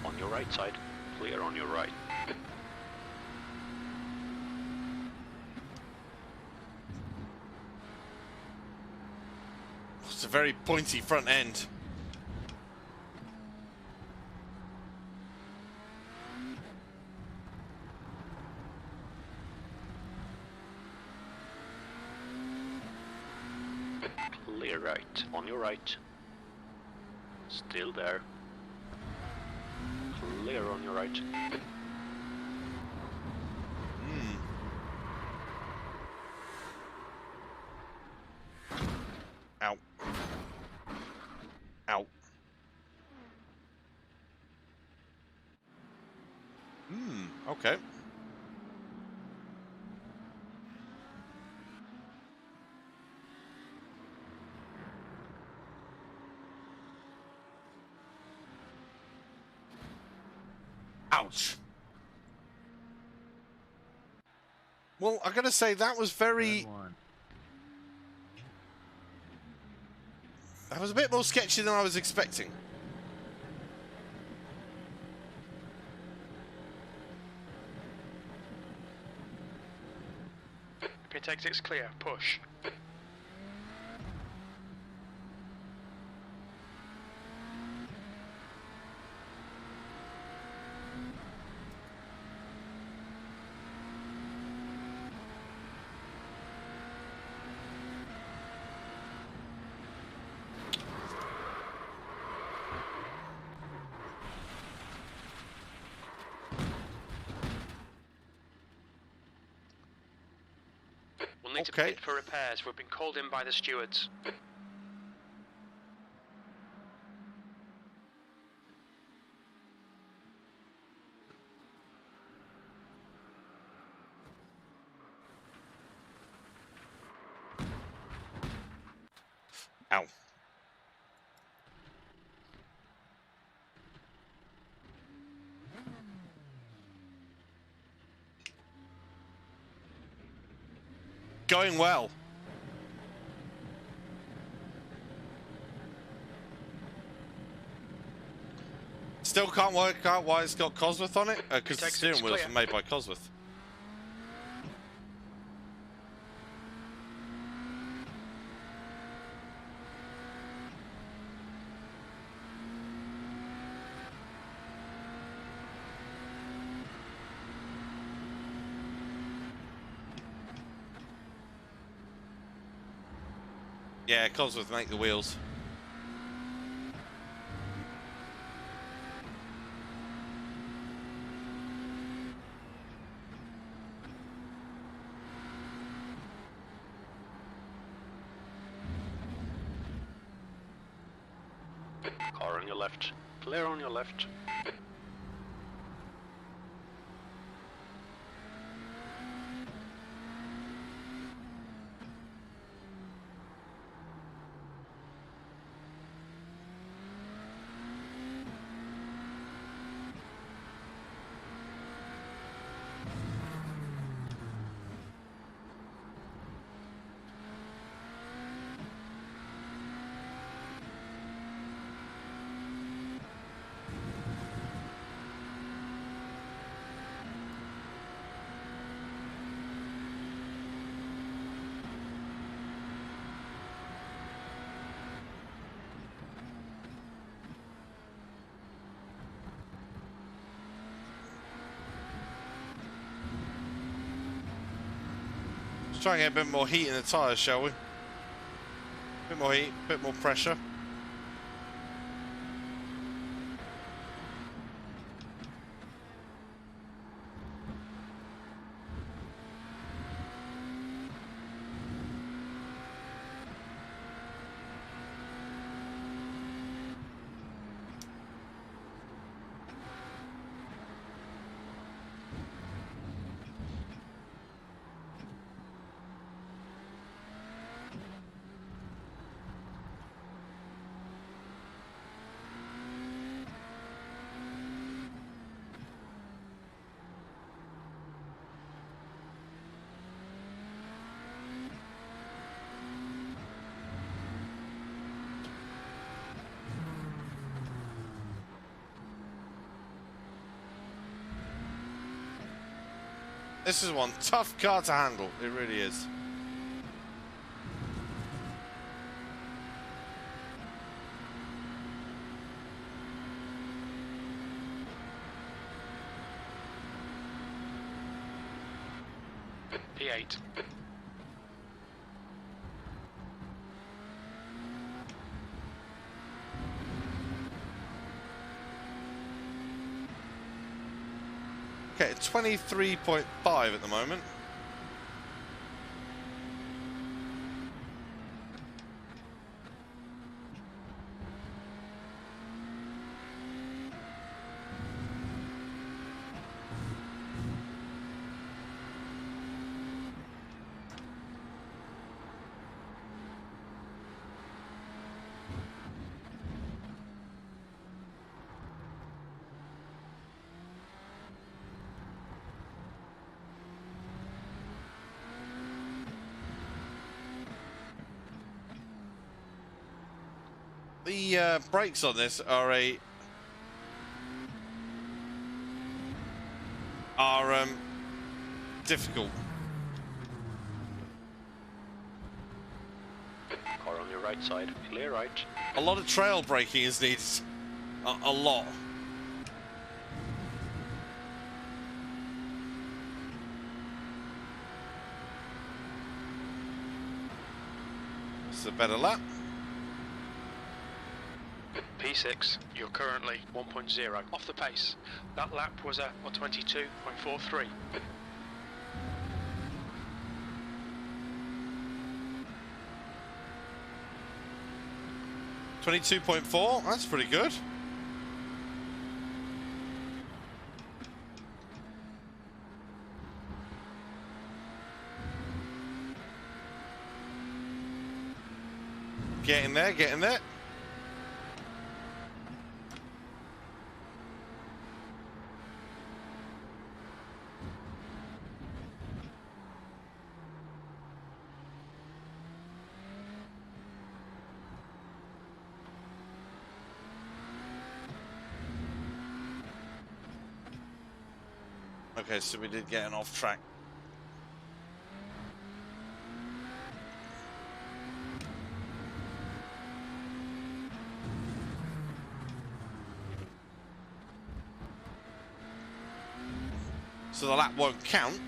On your right side, clear on your right. It's a very pointy front end. Clear right, on your right. Still there. Clear on your right. Ow. Ow. Okay. Ouch. Well, I gotta say that was very. That was a bit more sketchy than I was expecting. Pit exit's clear. Push. We'll need to Okay. pit for repairs. We've been called in by the stewards. Ow. going well. Still can't work out why it's got Cosworth on it, because the steering wheels were made by Cosworth. Yeah, Cosworth make the wheels. Car on your left. Clear on your left. Let's try and get a bit more heat in the tyres, shall we? Bit more heat, bit more pressure. This is one tough car to handle, it really is. P8. Okay, 23.5 at the moment. The brakes on this are difficult. Car on your right side. Clear right. A lot of trail braking is needed. A lot. This is a better lap. P6, you're currently 1.0 off the pace. That lap was a 122.43. 22.4, that's pretty good. Getting there, getting there. Okay, so we did get an off track. So the lap won't count.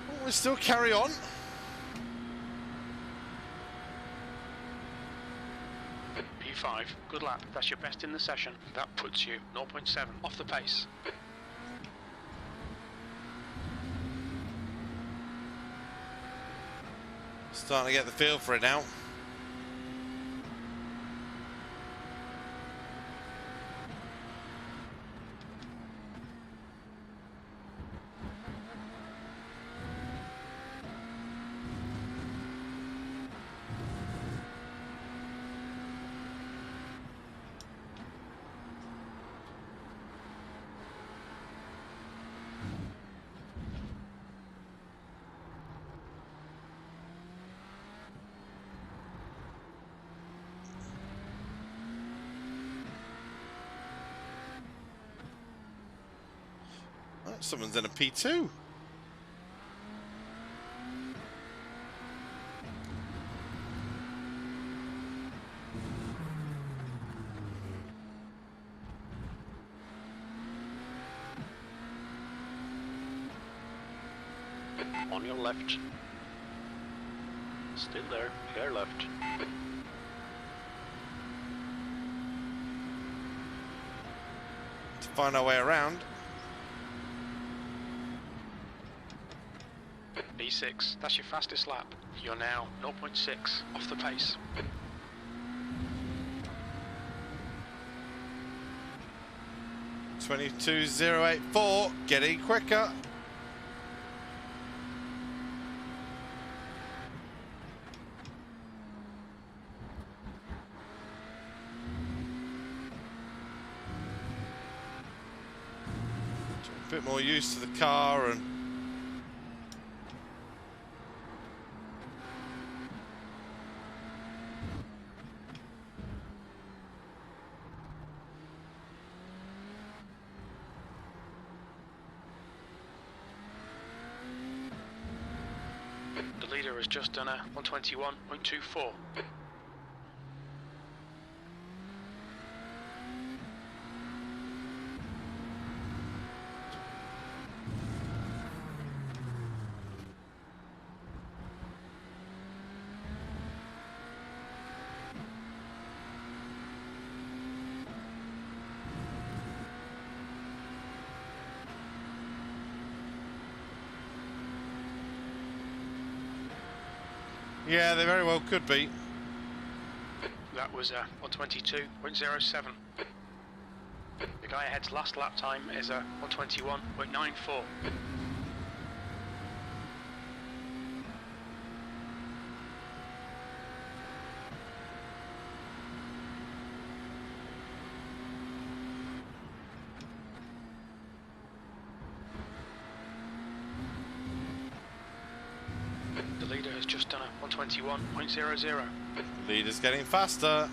Oh, we still carry on. P5, good lap. That's your best in the session. That puts you 0.7 off the pace. Starting to get the feel for it now. Oh, someone's in a P2. On your left. Still there, hair left. To find our way around. B6, that's your fastest lap. You're now 0.6 off the pace. $22.084, getting quicker. A bit more used to the car and The leader has just done a 121.24. yeah, they very well could be. That was a 122.07. The guy ahead's last lap time is a 121.94. The leader has just done a 121.00. Leader's getting faster.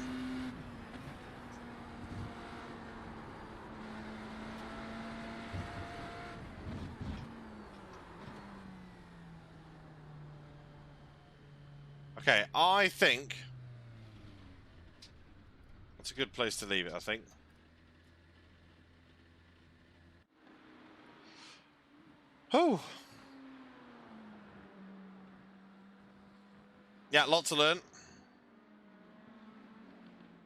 Okay, I think that's a good place to leave it, I think. Oh. Yeah, lot to learn.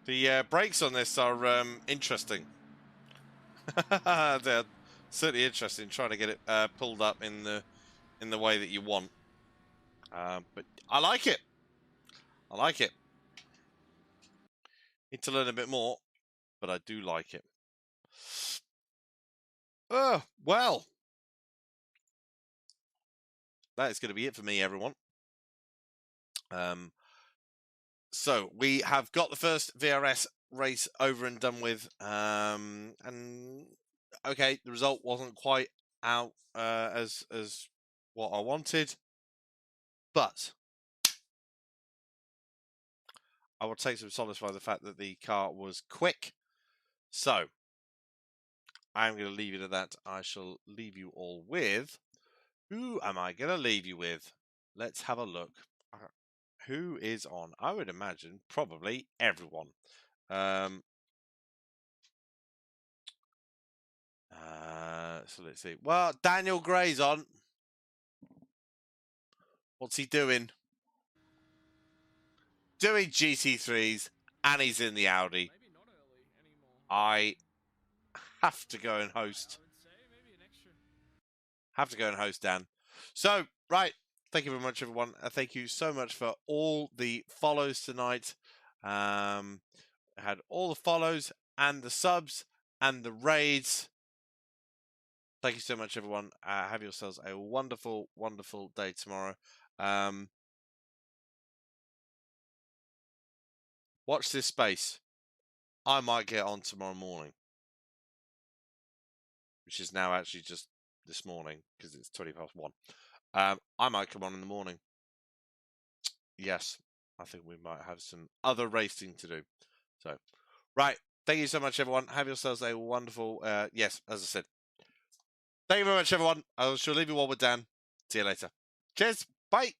The brakes on this are interesting. They're certainly interesting, trying to get it pulled up in the way that you want. But I like it. I like it. Need to learn a bit more, but I do like it. Oh, well. That is going to be it for me, everyone. So we have got the first VRS race over and done with. And okay, the result wasn't quite out as what I wanted, but I will take some solace by the fact that the car was quick. So, I'm going to leave it at that. I shall leave you all with... Who am I going to leave you with? Let's have a look. Who is on? I would imagine probably everyone. So let's see. Well, Daniel Gray's on. What's he doing? Doing GT3s, and he's in the Audi. I have to go and host. Have to go and host, Dan. So, right. Thank you very much, everyone. Thank you so much for all the follows tonight. Had all the follows and the subs and the raids. Thank you so much, everyone. Have yourselves a wonderful, wonderful day tomorrow. Watch this space. I might get on tomorrow morning, which is now actually just this morning because it's 1:20. I might come on in the morning. Yes, I think we might have some other racing to do. So, right. Thank you so much, everyone. Have yourselves a wonderful, yes, as I said. Thank you very much, everyone. I shall leave you all with Dan. See you later. Cheers. Bye.